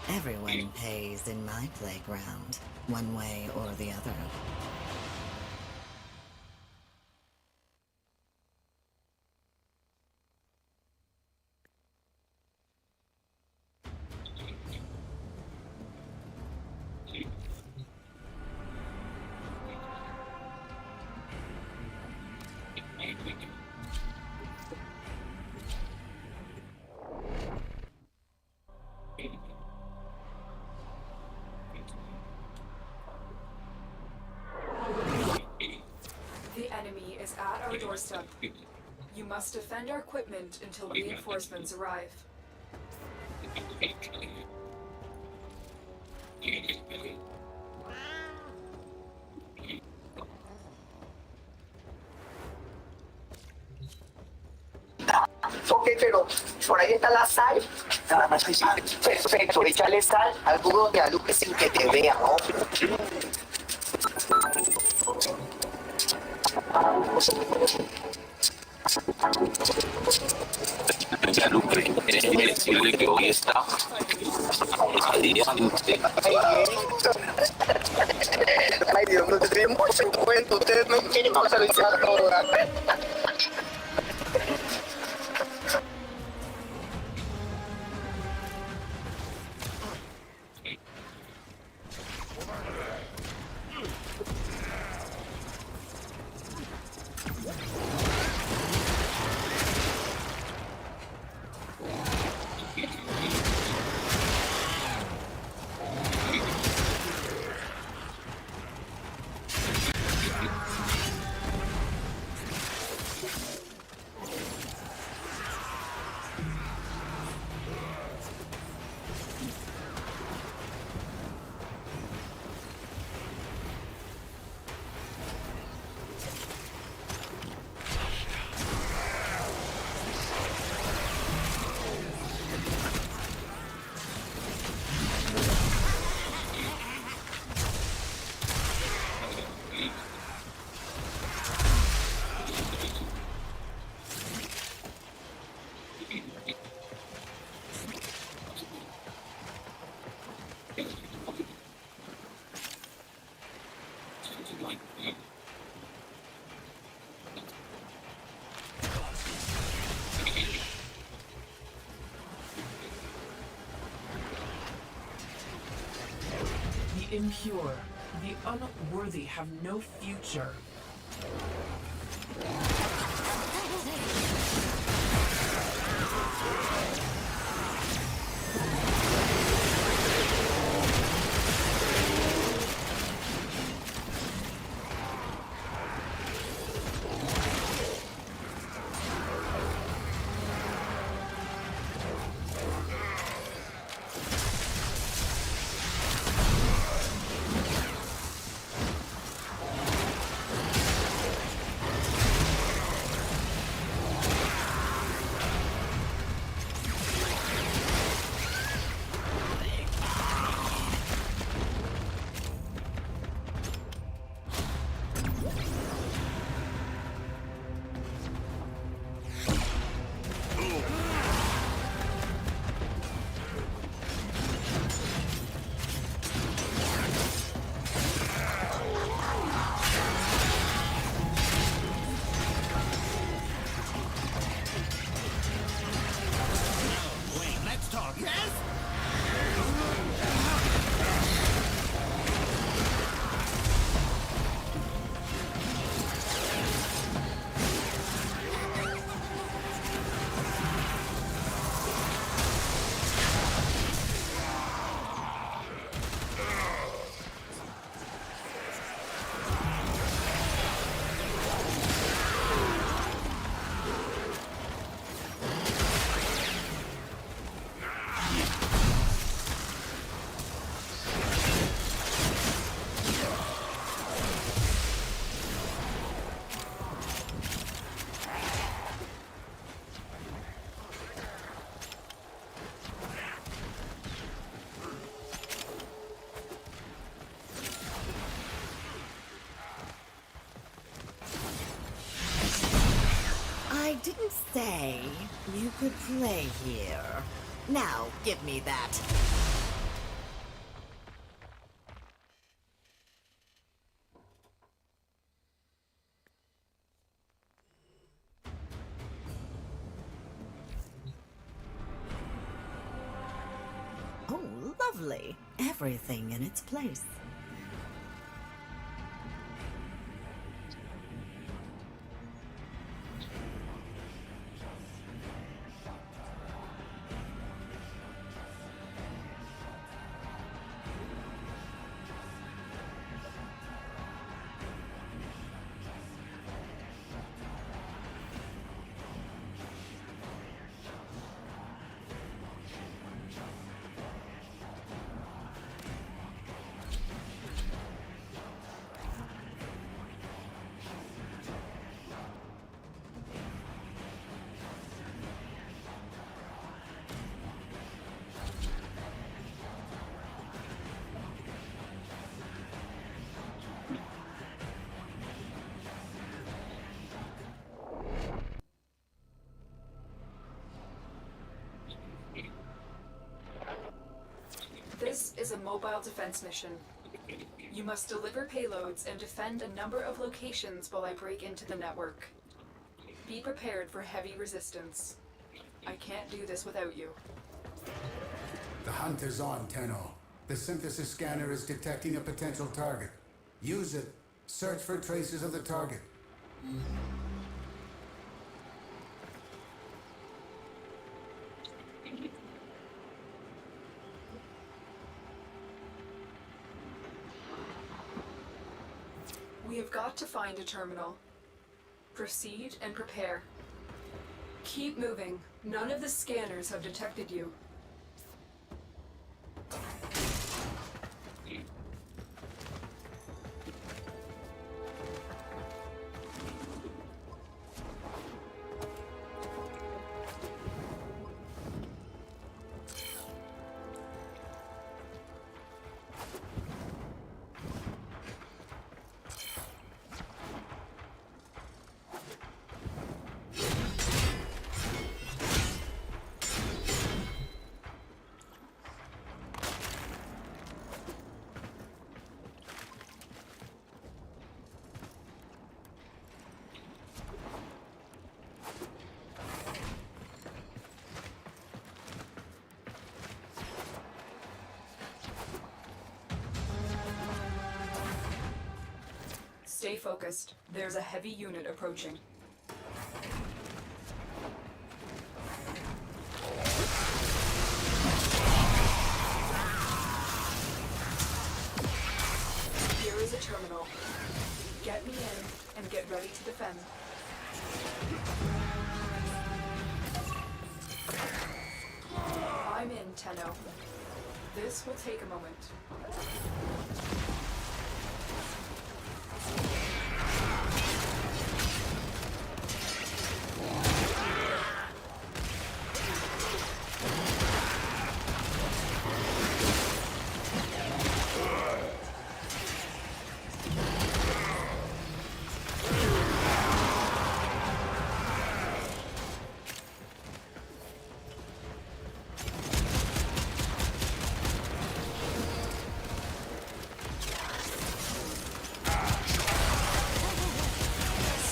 Everyone pays in my playground, one way or the other. The enemy is at our doorstep. You must defend our equipment until reinforcements arrive. Ok, pero por ahí está la sal. Nada más perfecto, échale sal al jugo de aluque sin que te vea, ¿no? Ya Lupe, decirle que hoy está radiante. Ay, Dios, no te estoy mucho en cuento. Ustedes no quieren pasar el saco ahora. impure. The unworthy have no future. I didn't say you could play here. Now, give me that. Oh, lovely. Everything in its place. This is a mobile defense mission. You must deliver payloads and defend a number of locations while I break into the network. Be prepared for heavy resistance. I can't do this without you. The hunt is on, Tenno. The synthesis scanner is detecting a potential target. Use it. Search for traces of the target. We have got to find a terminal. Proceed and prepare. Keep moving. None of the scanners have detected you. Stay focused. There's a heavy unit approaching. Here is a terminal. Get me in and get ready to defend. I'm in, Tenno. This will take a moment.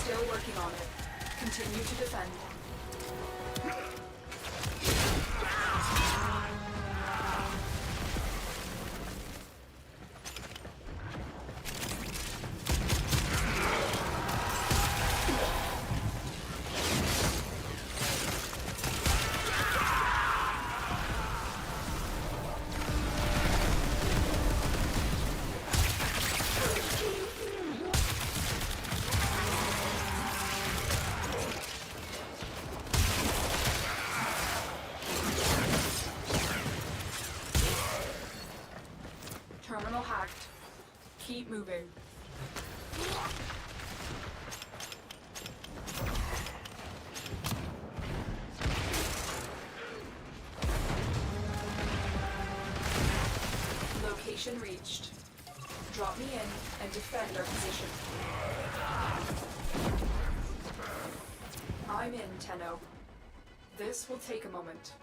Still working on it. Continue to defend. Terminal hacked. Keep moving. Location reached. Drop me in and defend our position. I'm in, Tenno. This will take a moment.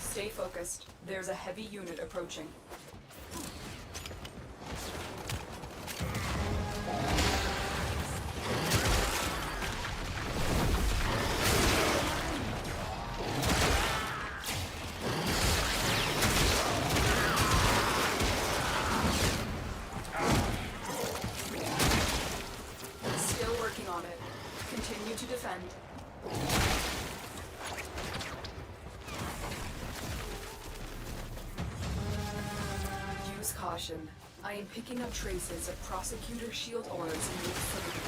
Stay focused. There's a heavy unit approaching. Still working on it. Continue to defend. Use caution. I am picking up traces of prosecutor shield ores in the vicinity.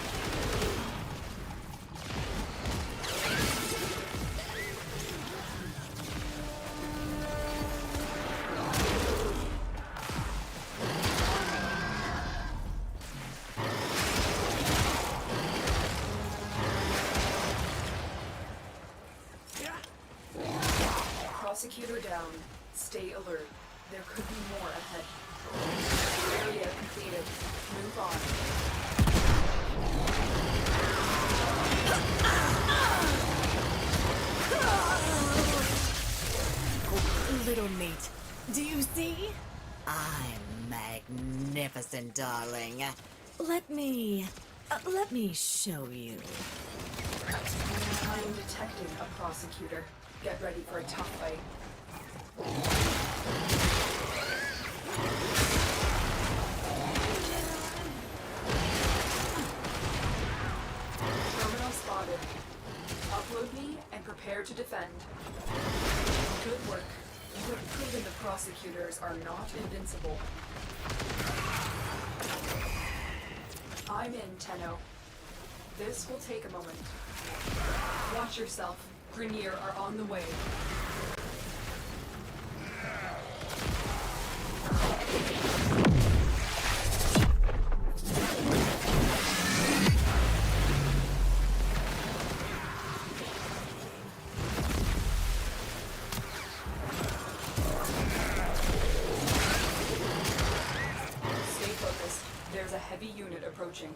Prosecutor down. Stay alert. There could be more ahead. Area completed. Move on. Little meat, do you see? I'm magnificent, darling. Let me show you. I am detecting a prosecutor. Get ready for a tough fight. Terminal spotted. Upload me and prepare to defend. Good work. You have proven the prosecutors are not invincible. I'm in, Tenno. This will take a moment. Watch yourself. Grenier are on the way. Stay focused. There's a heavy unit approaching.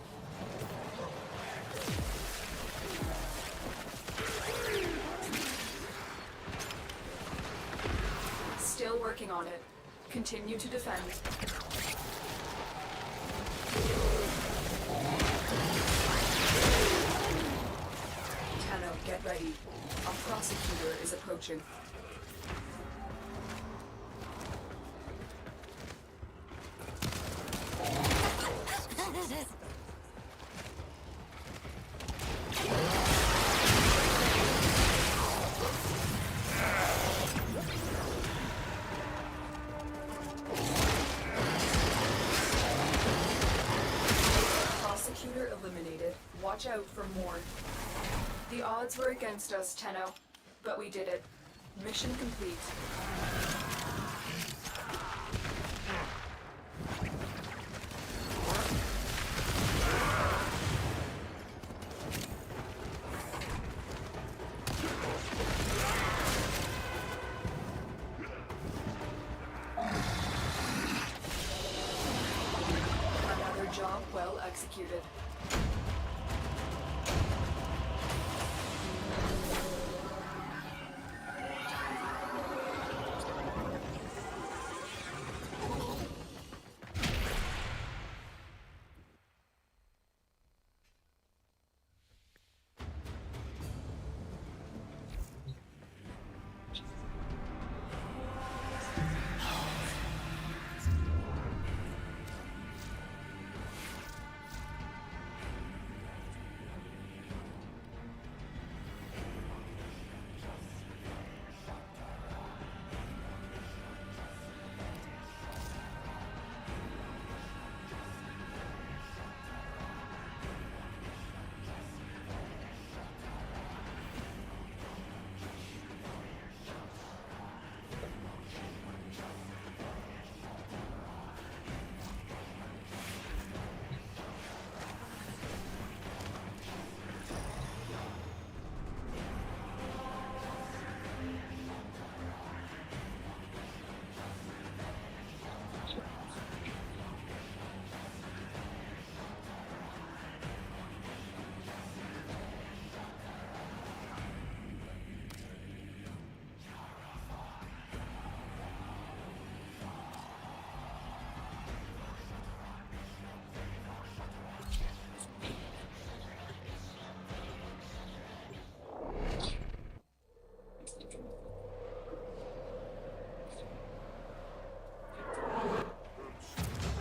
Still working on it. Continue to defend. Tenno, get ready. A prosecutor is approaching. Synthesis. Prosecutor eliminated. Watch out for more. The odds were against us, Tenno, but we did it. Mission complete. Another job well executed.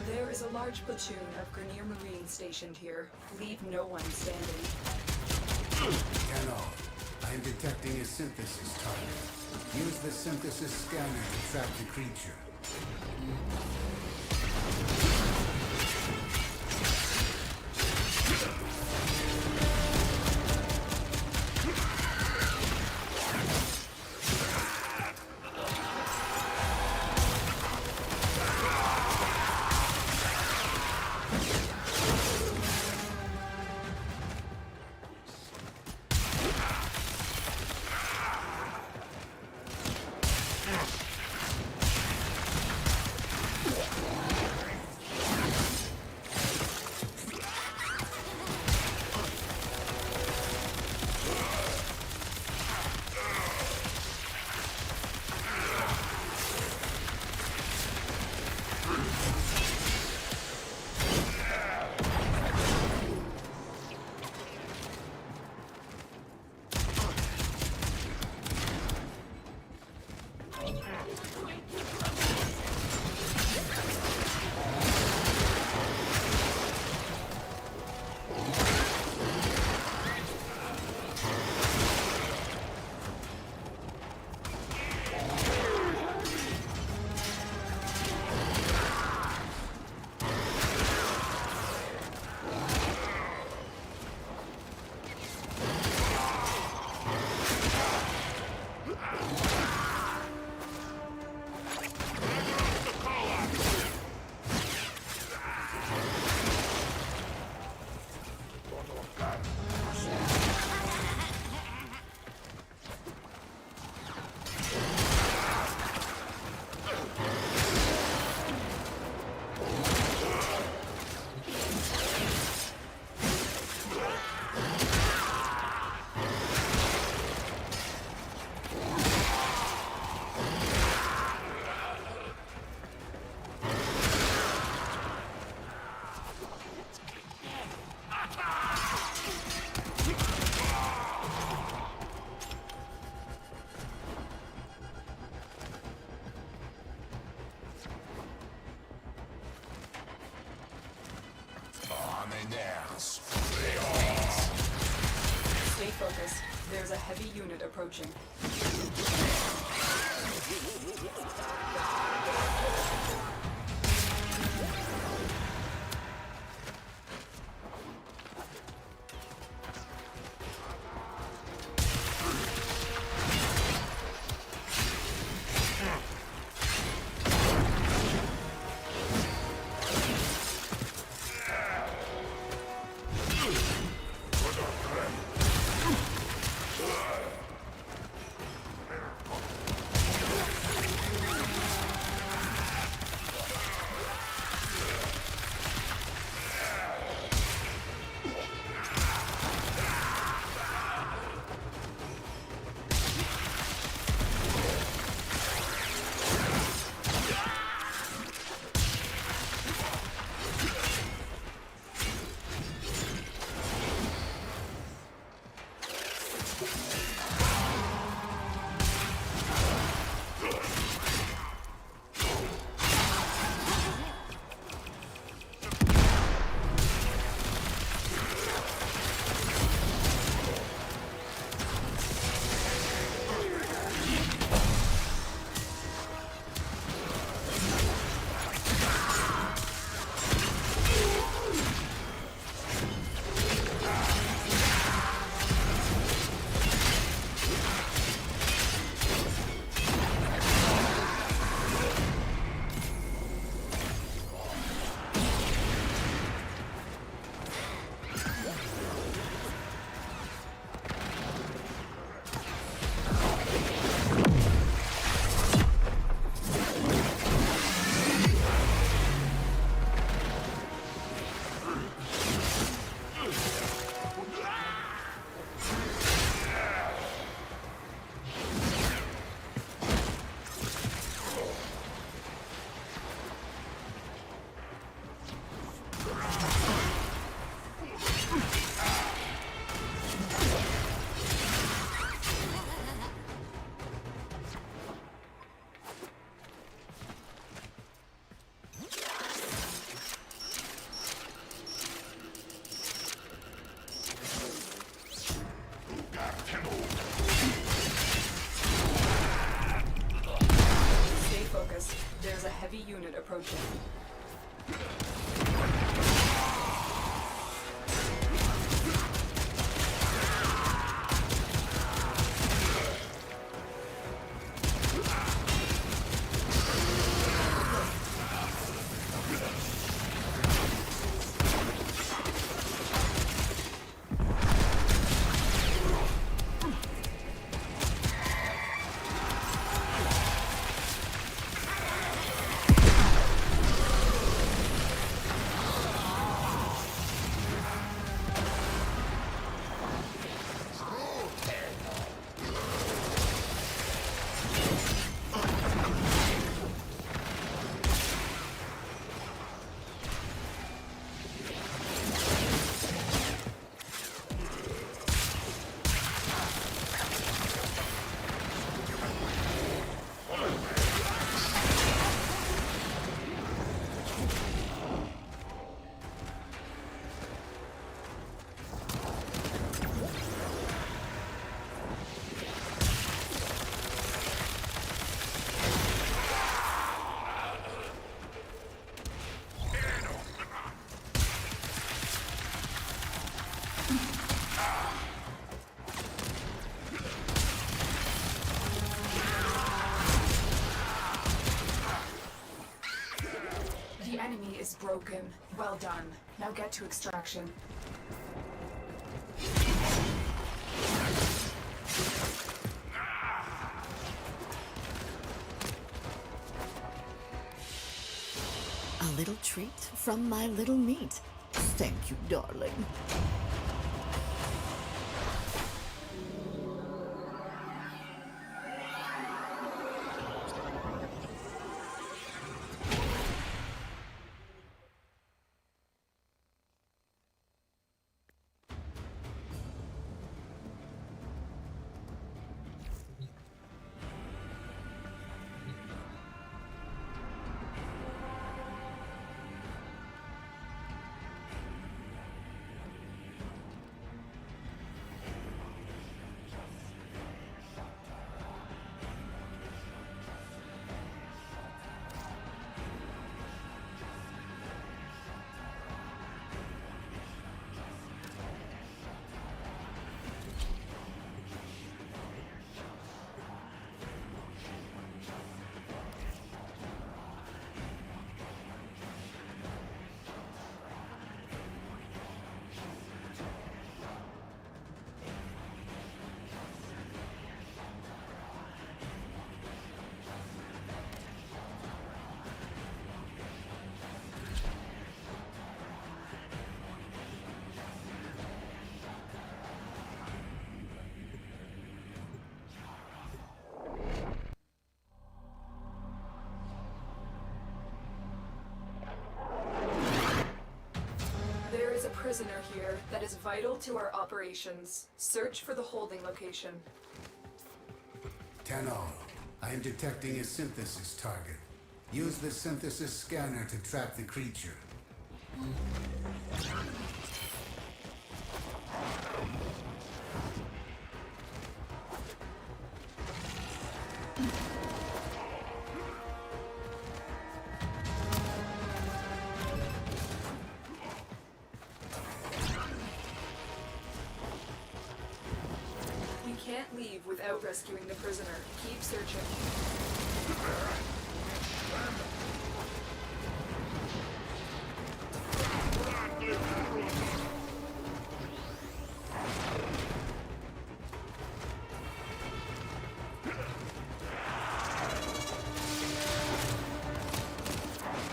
There is a large platoon of Grenier Marines stationed here. Leave no one standing. Tenno, I am detecting a synthesis target. Use the synthesis scanner to track the creature. Stay focused. There's a heavy unit approaching. Stay focused. There's a heavy unit approaching. The enemy is broken. Well done. Now get to extraction. A little treat from my little meat. Thank you, darling. prisoner here that is vital to our operations. Search for the holding location. Tenno, I am detecting a synthesis target. Use the synthesis scanner to track the creature. We can't leave without rescuing the prisoner. Keep searching.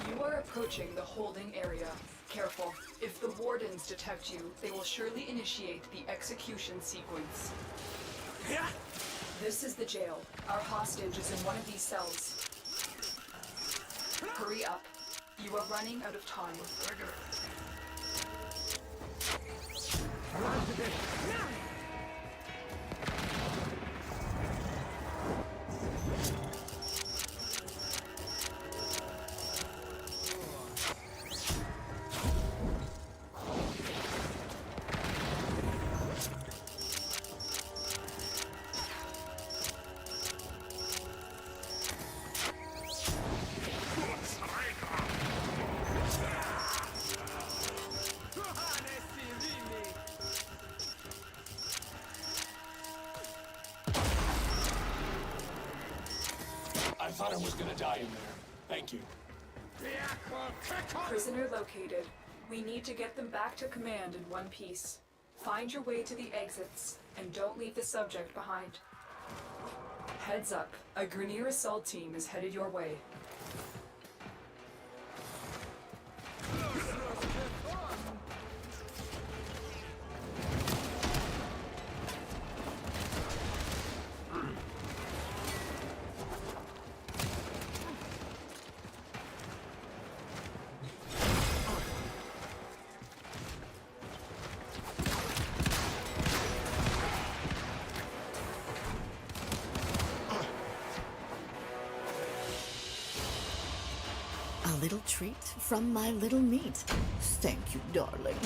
You are approaching the holding area. Careful. If the wardens detect you, they will surely initiate the execution sequence. This is the jail. Our hostage is in one of these cells. Hurry up. You are running out of time. I thought I was gonna die in there. Thank you. Prisoner located. We need to get them back to command in one piece. Find your way to the exits, and don't leave the subject behind. Heads up, a Grineer assault team is headed your way. A little treat from my little meat. Thank you, darling.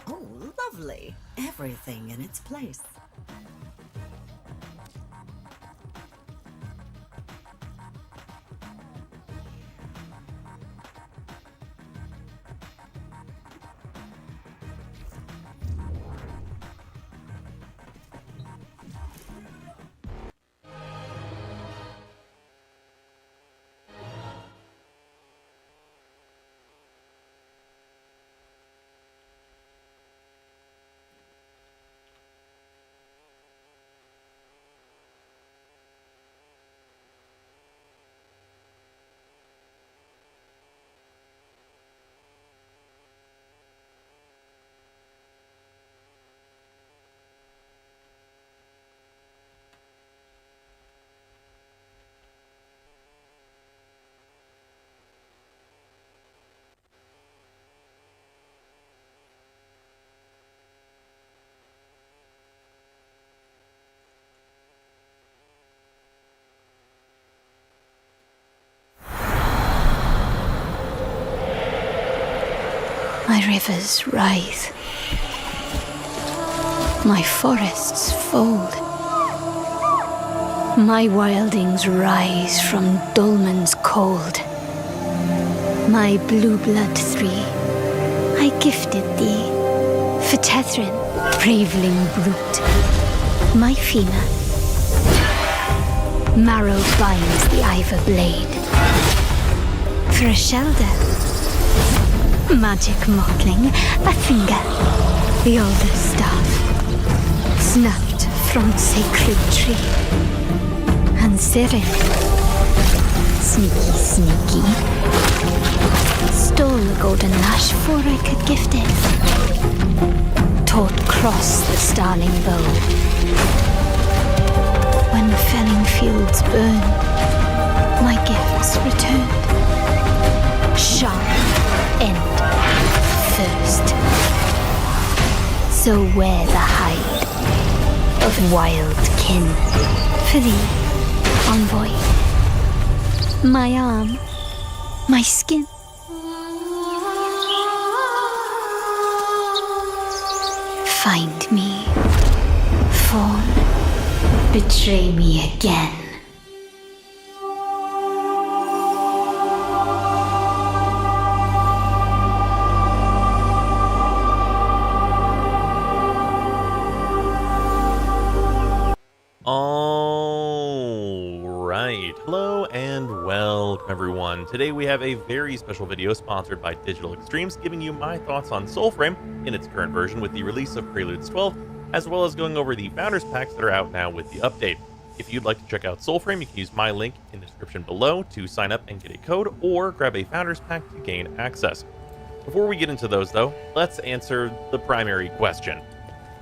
Oh, lovely. Everything in its place. My rivers writhe. My forests fold. My wildings rise from dolmen's cold. My blue blood three, I gifted thee. For Tethrin, braveling brute. My Fina, marrow binds the ivor blade. For a shelter, magic mockling, a finger, the alder staff, snapped from sacred tree. And Sirin, sneaky, sneaky, stole the golden lash before I could gift it. Taught cross the starling bow. When felling fields burn, my gifts returned. Sharp end first. So wear the hide of wild kin for thee, envoy. My arm, my skin. Find me, fawn, betray me again. Alright, hello and welcome everyone. Today we have a very special video sponsored by Digital Extremes, giving you my thoughts on Soulframe in its current version with the release of Preludes 12, as well as going over the Founders Packs that are out now with the update. If you'd like to check out Soulframe, you can use my link in the description below to sign up and get a code, or grab a Founders Pack to gain access. Before we get into those though, let's answer the primary question.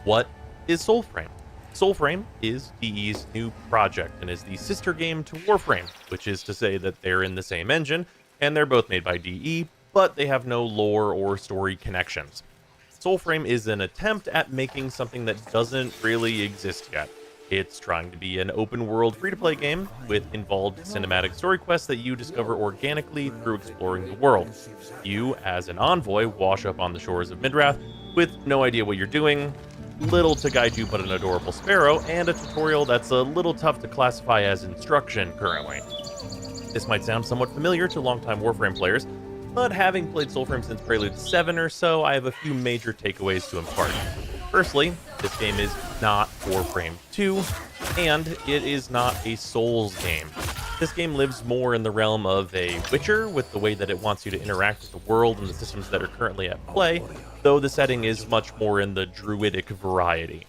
What is Soulframe? Soulframe is DE's new project and is the sister game to Warframe, which is to say that they're in the same engine, and they're both made by DE, but they have no lore or story connections. Soulframe is an attempt at making something that doesn't really exist yet. It's trying to be an open-world free-to-play game with involved cinematic story quests that you discover organically through exploring the world. You, as an envoy, wash up on the shores of Midrath with no idea what you're doing, little to guide you but an adorable sparrow, and a tutorial that's a little tough to classify as instruction currently. This might sound somewhat familiar to longtime Warframe players, but having played Soulframe since Prelude 7 or so, I have a few major takeaways to impart. Firstly, this game is not Warframe 2, and it is not a Souls game. This game lives more in the realm of a Witcher, with the way that it wants you to interact with the world and the systems that are currently at play, though the setting is much more in the druidic variety.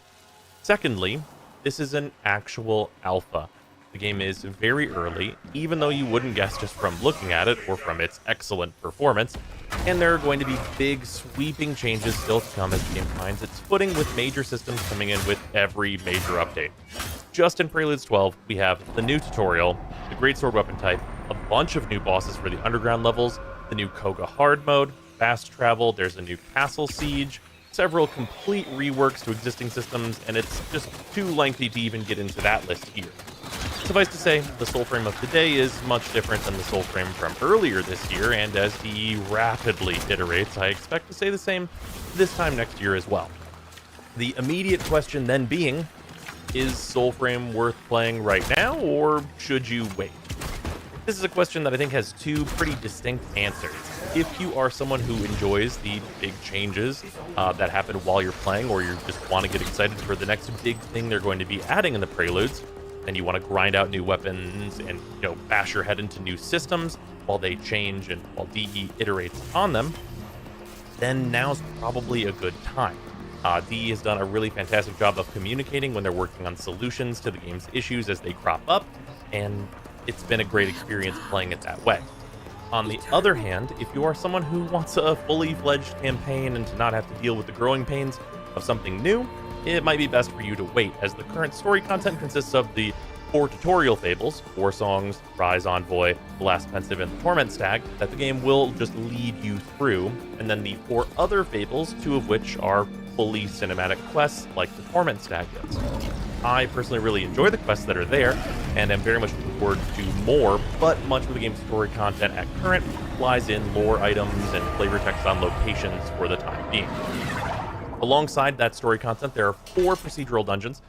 Secondly, this is an actual alpha. The game is very early, even though you wouldn't guess just from looking at it or from its excellent performance, and there are going to be big, sweeping changes still to come as the game finds its footing, with major systems coming in with every major update. Just in Preludes 12, we have the new tutorial, the greatsword weapon type, a bunch of new bosses for the underground levels, the new Koga hard mode, fast travel, there's a new castle siege, several complete reworks to existing systems, and it's just too lengthy to even get into that list here. Suffice to say, the Soulframe of today is much different than the Soulframe from earlier this year, and as he rapidly iterates, I expect to say the same this time next year as well. The immediate question then being, is Soulframe worth playing right now, or should you wait? This is a question that I think has two pretty distinct answers. If you are someone who enjoys the big changes that happen while you're playing, or you just want to get excited for the next big thing they're going to be adding in the Preludes, and you want to grind out new weapons and, bash your head into new systems while they change and while DE iterates on them, then now's probably a good time. DE has done a really fantastic job of communicating when they're working on solutions to the game's issues as they crop up, and it's been a great experience playing it that way. On the other hand, if you are someone who wants a fully fledged campaign and to not have to deal with the growing pains of something new, it might be best for you to wait, as the current story content consists of the 4 tutorial fables, 4 songs, Rise Envoy, The Last Pensive, and the Torment Stag, that the game will just lead you through, and then the 4 other fables, 2 of which are fully cinematic quests like the Torment Stag is. I personally really enjoy the quests that are there, and am very much looking forward to more, but much of the game's story content at current lies in lore items and flavor text on locations for the time being. Alongside that story content, there are 4 procedural dungeons,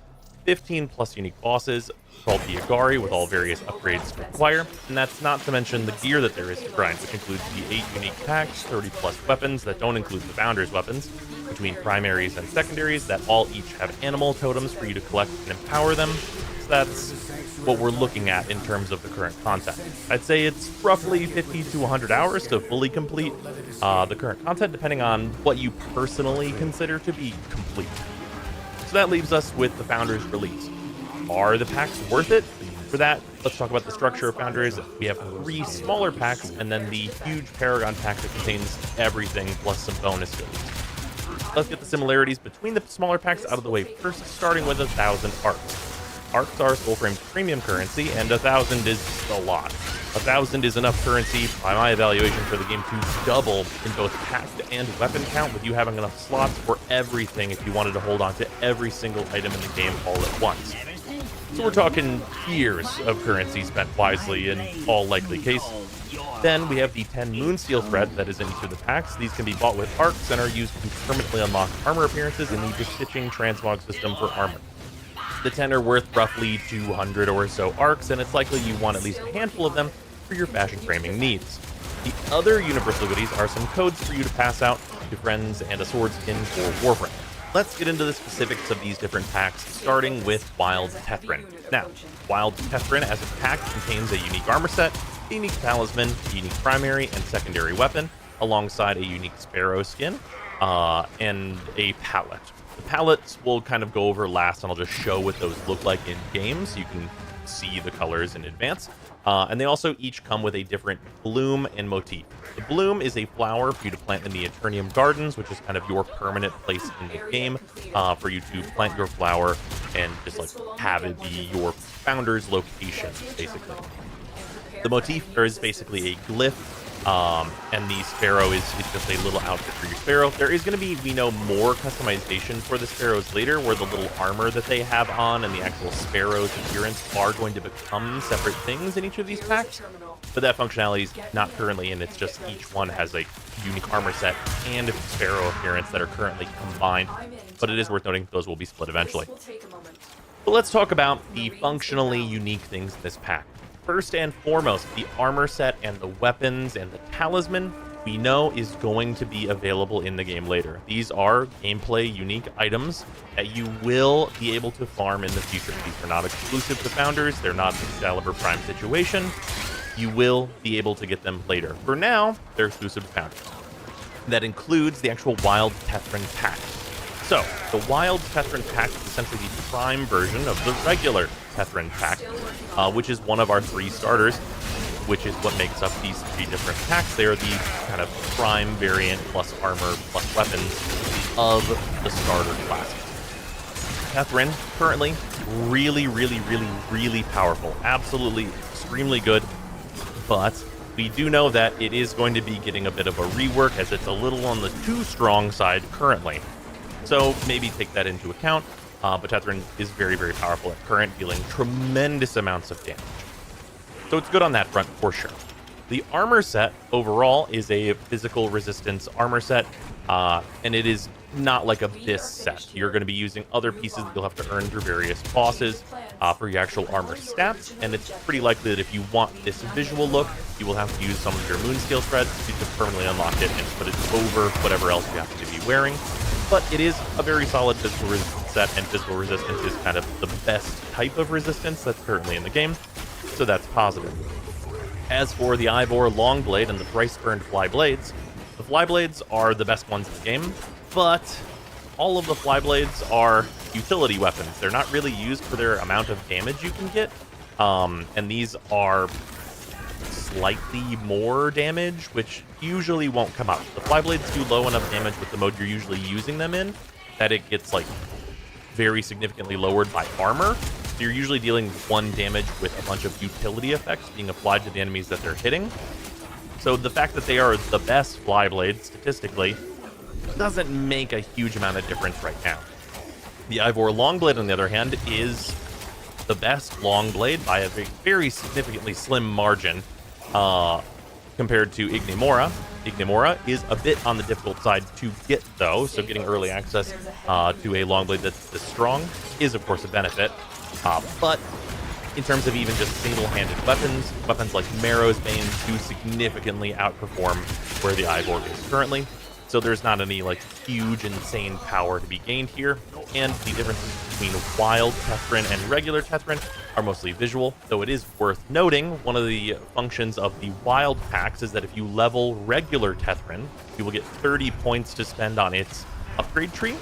15 plus unique bosses, called the Agari, with all various upgrades to require, and that's not to mention the gear that there is to grind, which includes the 8 unique packs, 30 plus weapons that don't include the Founder's weapons, between primaries and secondaries that all each have animal totems for you to collect and empower them. So that's what we're looking at in terms of the current content. I'd say it's roughly 50 to 100 hours to fully complete the current content, depending on what you personally consider to be complete. So that leaves us with the Founder's release. Are the packs worth it? For that, let's talk about the structure of Founders. We have 3 smaller packs, and then the huge Paragon pack that contains everything plus some bonus goodies. Let's get the similarities between the smaller packs out of the way first, starting with 1,000 arcs. Arcs are Soulframe's premium currency, and 1,000 is a lot. 1,000 is enough currency, by my evaluation, for the game to double in both pack and weapon count, with you having enough slots for everything if you wanted to hold on to every single item in the game all at once. So we're talking years of currency spent wisely in all likely cases. Then we have the 10 Moonsteel thread that is in each of the packs. These can be bought with arcs and are used to permanently unlock armor appearances in the Bestitching transmog system for armor. The 10 are worth roughly 200 or so arcs, and it's likely you want at least a handful of them for your fashion framing needs. The other universal goodies are some codes for you to pass out to friends and a sword skin for Warframe. Let's get into the specifics of these different packs, starting with Wild Tethrin. Now, Wild Tethrin as a pack contains a unique armor set, a unique talisman, a unique primary and secondary weapon, alongside a unique sparrow skin, and a palette. The palettes we'll kind of go over last, and I'll just show what those look like in game so you can see the colors in advance. And they also each come with a different bloom and motif. The bloom is a flower for you to plant in the Eternium Gardens, which is kind of your permanent place in the game for you to plant your flower and just like have it be your founder's location, basically. The motif is basically a glyph, and the sparrow is just a little outfit for your sparrow. There is going to be, we know, more customization for the sparrows later, where the little armor that they have on and the actual sparrow's appearance are going to become separate things in each of these packs. But that functionality is not currently in. It's just each one has a unique armor set and sparrow appearance that are currently combined. But it is worth noting those will be split eventually. But let's talk about the functionally unique things in this pack. First and foremost, the armor set and the weapons and the talisman we know is going to be available in the game later. These are gameplay unique items that you will be able to farm in the future. These are not exclusive to Founders. They're not an Excalibur Prime situation. You will be able to get them later. For now, they're exclusive to Founders. That includes the actual Wild Tethran pack. So, the Wild Tethran pack is essentially the Prime version of the regular Tethran pack, which is one of our 3 starters, which is what makes up these 3 different packs. They are the kind of Prime variant plus armor plus weapons of the starter classes. Tethran, currently, really powerful. Absolutely extremely good, but we do know that it is going to be getting a bit of a rework as it's a little on the too strong side currently. So maybe take that into account, but Tethran is very powerful at current, dealing tremendous amounts of damage. So it's good on that front for sure. The armor set overall is a physical resistance armor set, and it is not like a Abyss set. You're going to be using other pieces that you'll have to earn through various bosses for your actual armor stats, and it's pretty likely that if you want this visual look, you will have to use some of your Moonscale threads to just permanently unlock it and put it over whatever else you happen to be wearing. But it is a very solid physical resistance set, and physical resistance is kind of the best type of resistance that's currently in the game, so that's positive. As for the Ivor Longblade and the Thrice-Burned Flyblades, the Flyblades are the best ones in the game, but all of the Flyblades are utility weapons. They're not really used for their amount of damage you can get, and these are slightly more damage, which usually won't come up. The Flyblades do low enough damage with the mode you're usually using them in that it gets like very significantly lowered by armor. So you're usually dealing 1 damage with a bunch of utility effects being applied to the enemies that they're hitting. So the fact that they are the best Flyblade statistically doesn't make a huge amount of difference right now. The Ivor Longblade, on the other hand, is the best Longblade by a very significantly slim margin compared to Ignimora. Ignimora is a bit on the difficult side to get, though, so getting early access to a Longblade that's this strong is, of course, a benefit. But in terms of even just single-handed weapons like Marrow's Bane do significantly outperform where the Ivor is currently. So there's not any like huge, insane power to be gained here. And the differences between Wild Tethran and regular Tethran are mostly visual, though it is worth noting one of the functions of the Wild packs is that if you level regular Tethran, you will get 30 points to spend on its upgrade tree.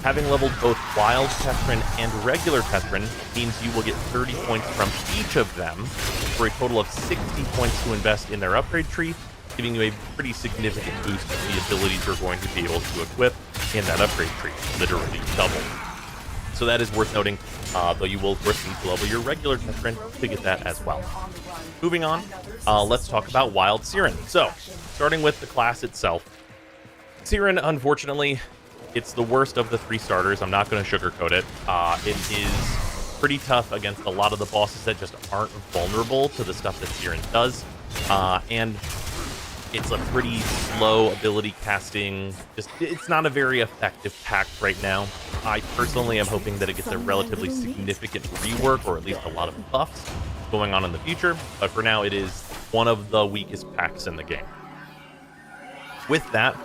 Having leveled both Wild Tethran and regular Tethran means you will get 30 points from each of them for a total of 60 points to invest in their upgrade tree, giving you a pretty significant boost to the abilities you're going to be able to equip in that upgrade tree, literally double. So that is worth noting, though you will of course need to level your regular Tethran to get that as well. Moving on, let's talk about Wild Siren. So, starting with the class itself. Siren, unfortunately, it's the worst of the 3 starters. I'm not going to sugarcoat it. It is pretty tough against a lot of the bosses that just aren't vulnerable to the stuff that Siren does. And it's a pretty slow ability casting. It's not a very effective pack right now. I personally am hoping that it gets a relatively significant rework, or at least a lot of buffs going on in the future. But for now, it is one of the weakest packs in the game. With that,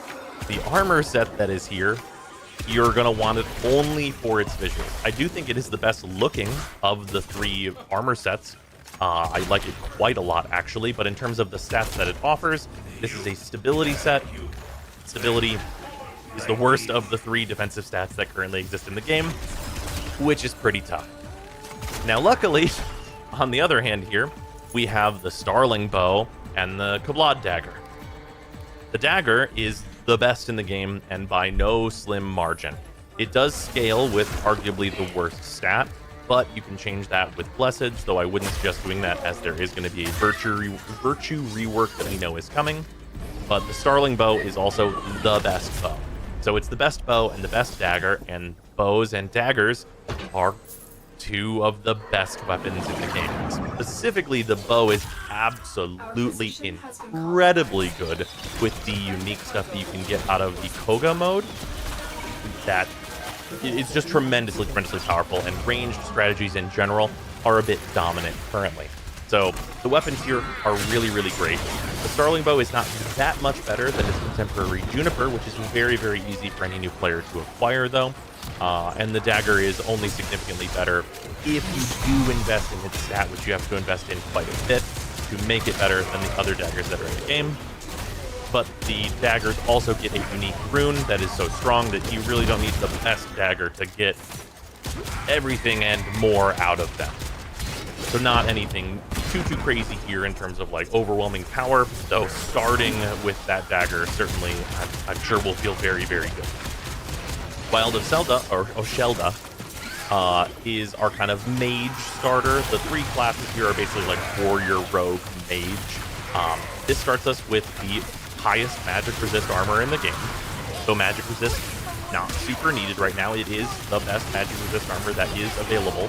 the armor set that is here, you're going to want it only for its visuals. I do think it is the best looking of the 3 armor sets. I like it quite a lot, actually, but in terms of the stats that it offers, this is a stability set. Stability is the worst of the 3 defensive stats that currently exist in the game, which is pretty tough. Now, luckily, on the other hand here, we have the Starling Bow and the Kablad Dagger. The Dagger is the best in the game, and by no slim margin. It does scale with arguably the worst stat, but you can change that with Blesseds, though I wouldn't suggest doing that as there is going to be a virtue rework that we know is coming. But the Starling Bow is also the best bow. So it's the best bow and the best dagger, and bows and daggers are 2 of the best weapons in the game. Specifically, the bow is absolutely incredibly good with the unique stuff that you can get out of the Koga mode. That it's just tremendously powerful, and ranged strategies in general are a bit dominant currently. So the weapons here are really, really great. The Starling Bow is not that much better than its contemporary Juniper, which is very, very easy for any new player to acquire, though. And the dagger is only significantly better if you do invest in its stat, which you have to invest in quite a bit to make it better than the other daggers that are in the game. But the daggers also get a unique rune that is so strong that you really don't need the best dagger to get everything and more out of them. So not anything too crazy here in terms of like overwhelming power, though starting with that dagger certainly I'm sure will feel very, very good. Wild of Zelda, or Oshelda, is our kind of mage starter. The three classes here are basically like warrior, rogue, mage. This starts us with the highest magic resist armor in the game. So magic resist, not super needed right now. It is the best magic resist armor that is available.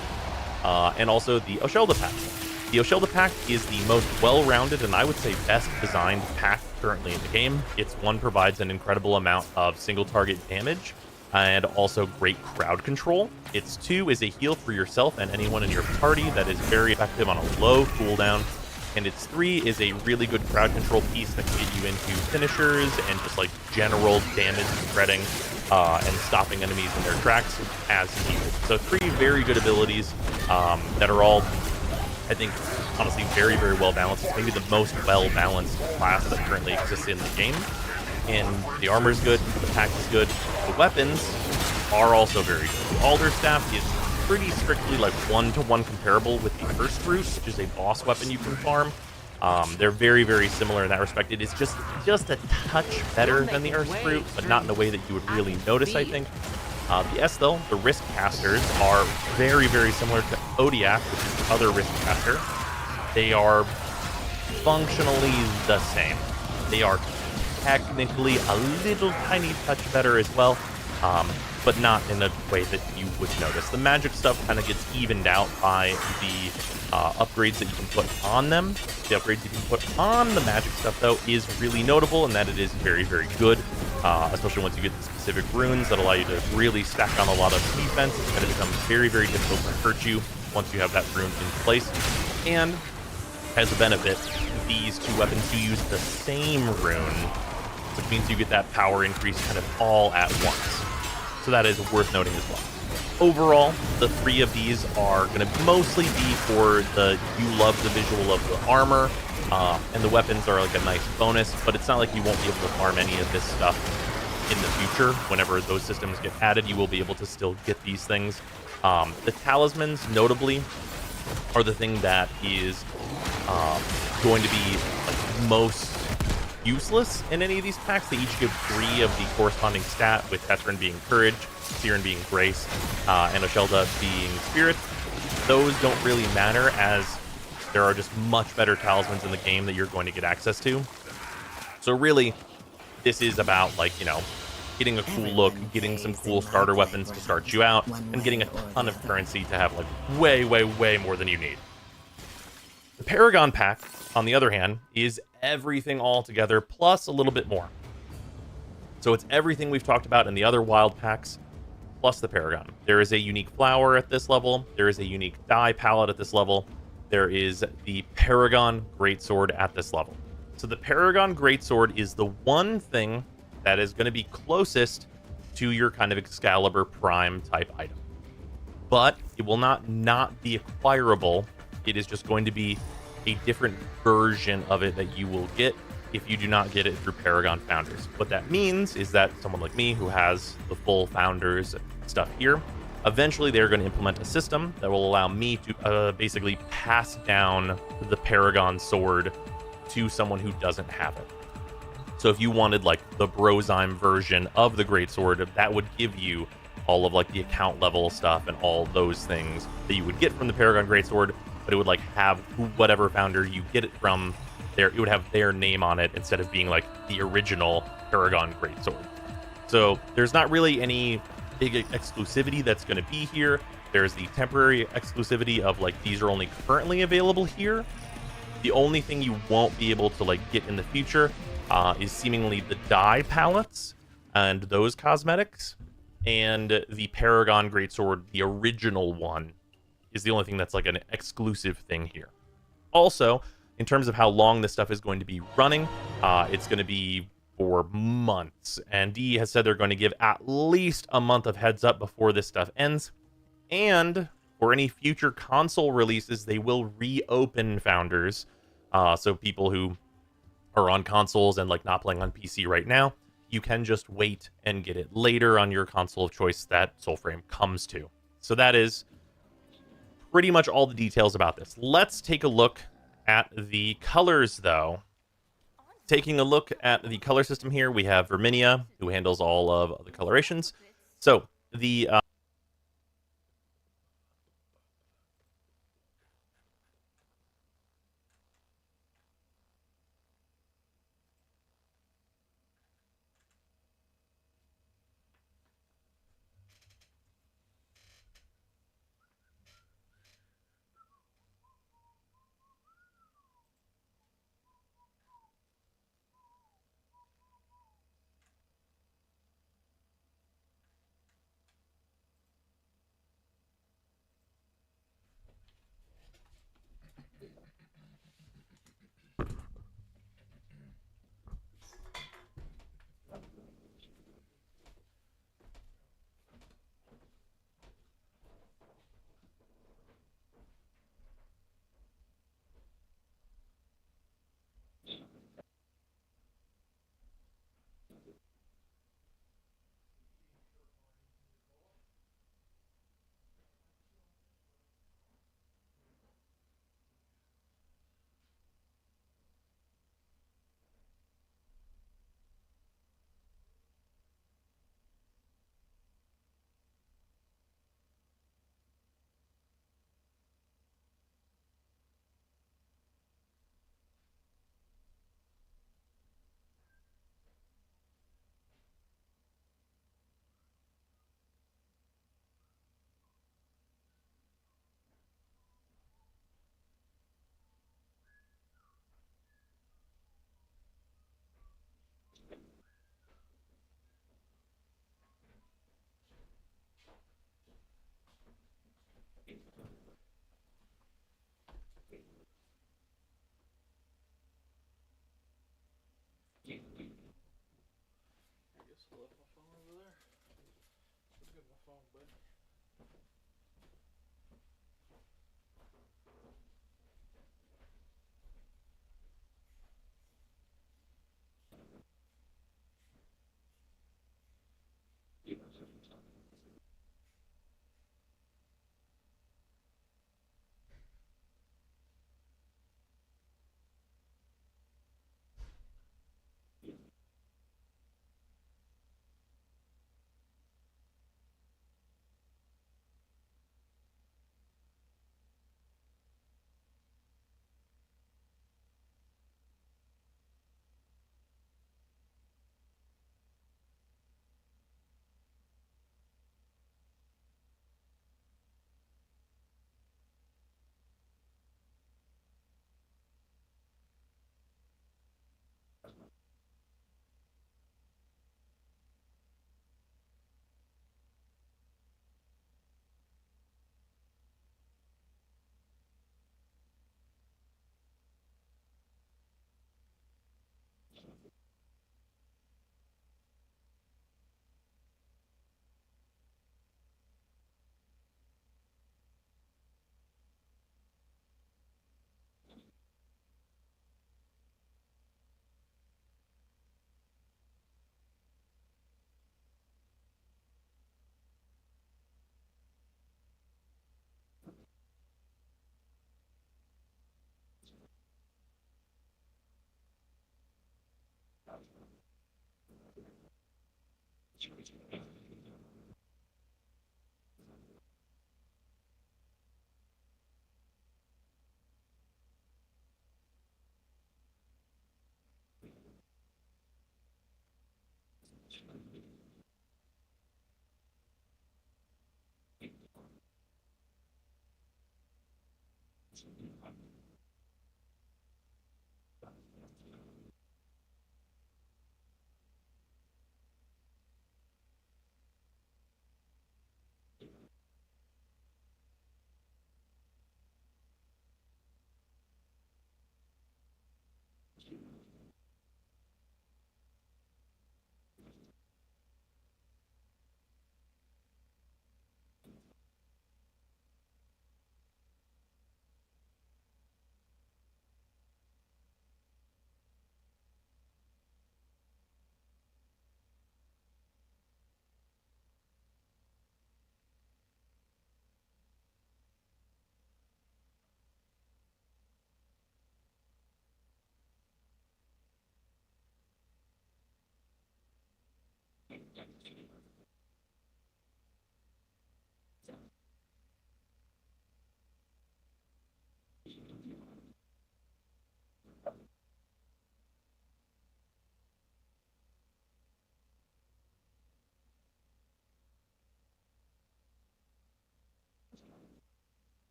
And also the Oshelda pack. The Oshelda pack is the most well-rounded and I would say best designed pack currently in the game. Its one provides an incredible amount of single target damage and also great crowd control. Its 2 is a heal for yourself and anyone in your party that is very effective on a low cooldown. And its 3 is a really good crowd control piece that can get you into finishers and just like general damage spreading and stopping enemies in their tracks as needed. So 3 very good abilities that are all, I think, honestly very, very well balanced. It's maybe the most well-balanced class that currently exists in the game. And the armor is good, the pack is good, the weapons are also very good. The Alder Staff is pretty strictly like 1-to-1 comparable with the First Fruit, which is a boss weapon you can farm. They're very, very similar in that respect. It is just a touch better than the Earth Fruit, but not in a way that you would really notice, I think. The S, though, the Risk Casters, are very, very similar to Odiak, which is the other Risk Caster. They are functionally the same. They are technically a little tiny touch better as well, but not in a way that you would notice. The magic stuff kind of gets evened out by the upgrades that you can put on them. The upgrades you can put on the magic stuff, though, is really notable in that it is very, very good, especially once you get the specific runes that allow you to really stack on a lot of defense. It's going to become very, very difficult to hurt you once you have that rune in place. And as a benefit, these 2 weapons do use the same rune, which means you get that power increase kind of all at once. So that is worth noting as well. Overall, the 3 of these are going to mostly be for you love the visual of the armor, and the weapons are like a nice bonus, but it's not like you won't be able to farm any of this stuff in the future. Whenever those systems get added, you will be able to still get these things. The talismans, notably, are the thing that is going to be like most useless in any of these packs. They each give 3 of the corresponding stat, with Tetrin being Courage, Siren being Grace, and Oshelda being Spirit. Those don't really matter, as there are just much better talismans in the game that you're going to get access to. So really, this is about, like, you know, getting a cool look, getting some cool starter weapons to start you out, and getting a ton of currency to have, like, way, way, way more than you need. The Paragon pack, on the other hand, is everything all together, plus a little bit more. So it's everything we've talked about in the other wild packs, plus the Paragon. There is a unique flower at this level. There is a unique dye palette at this level. There is the Paragon Greatsword at this level. So the Paragon Greatsword is the one thing that is going to be closest to your kind of Excalibur Prime type item. But it will not be acquirable. It is just going to be a different version of it that you will get if you do not get it through Paragon Founders. What that means is that someone like me, who has the full Founders stuff here, eventually they're going to implement a system that will allow me to basically pass down the Paragon Sword to someone who doesn't have it. So if you wanted like the Brozyme version of the Greatsword, that would give you all of like the account level stuff and all those things that you would get from the Paragon Greatsword, but it would like have whatever founder you get it from there, it would have their name on it instead of being like the original Paragon Greatsword. So there's not really any big exclusivity that's going to be here. There's the temporary exclusivity of like these are only currently available here. The only thing you won't be able to like get in the future is seemingly the dye palettes and those cosmetics, and the Paragon Greatsword, the original one, is the only thing that's like an exclusive thing here. Also, in terms of how long this stuff is going to be running, it's going to be for months. And DE has said they're going to give at least a month of heads up before this stuff ends. And for any future console releases, they will reopen Founders. So people who are on consoles and like not playing on PC right now, you can just wait and get it later on your console of choice that Soulframe comes to. So that is pretty much all the details about this. Let's take a look at the colors, though. Taking a look at the color system here, we have Verminia, who handles all of the colorations. So the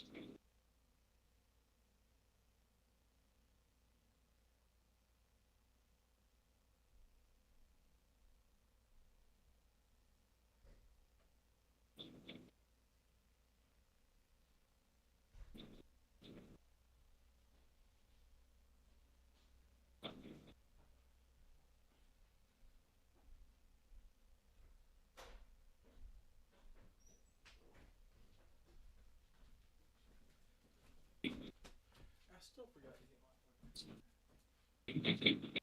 I still forgot to get my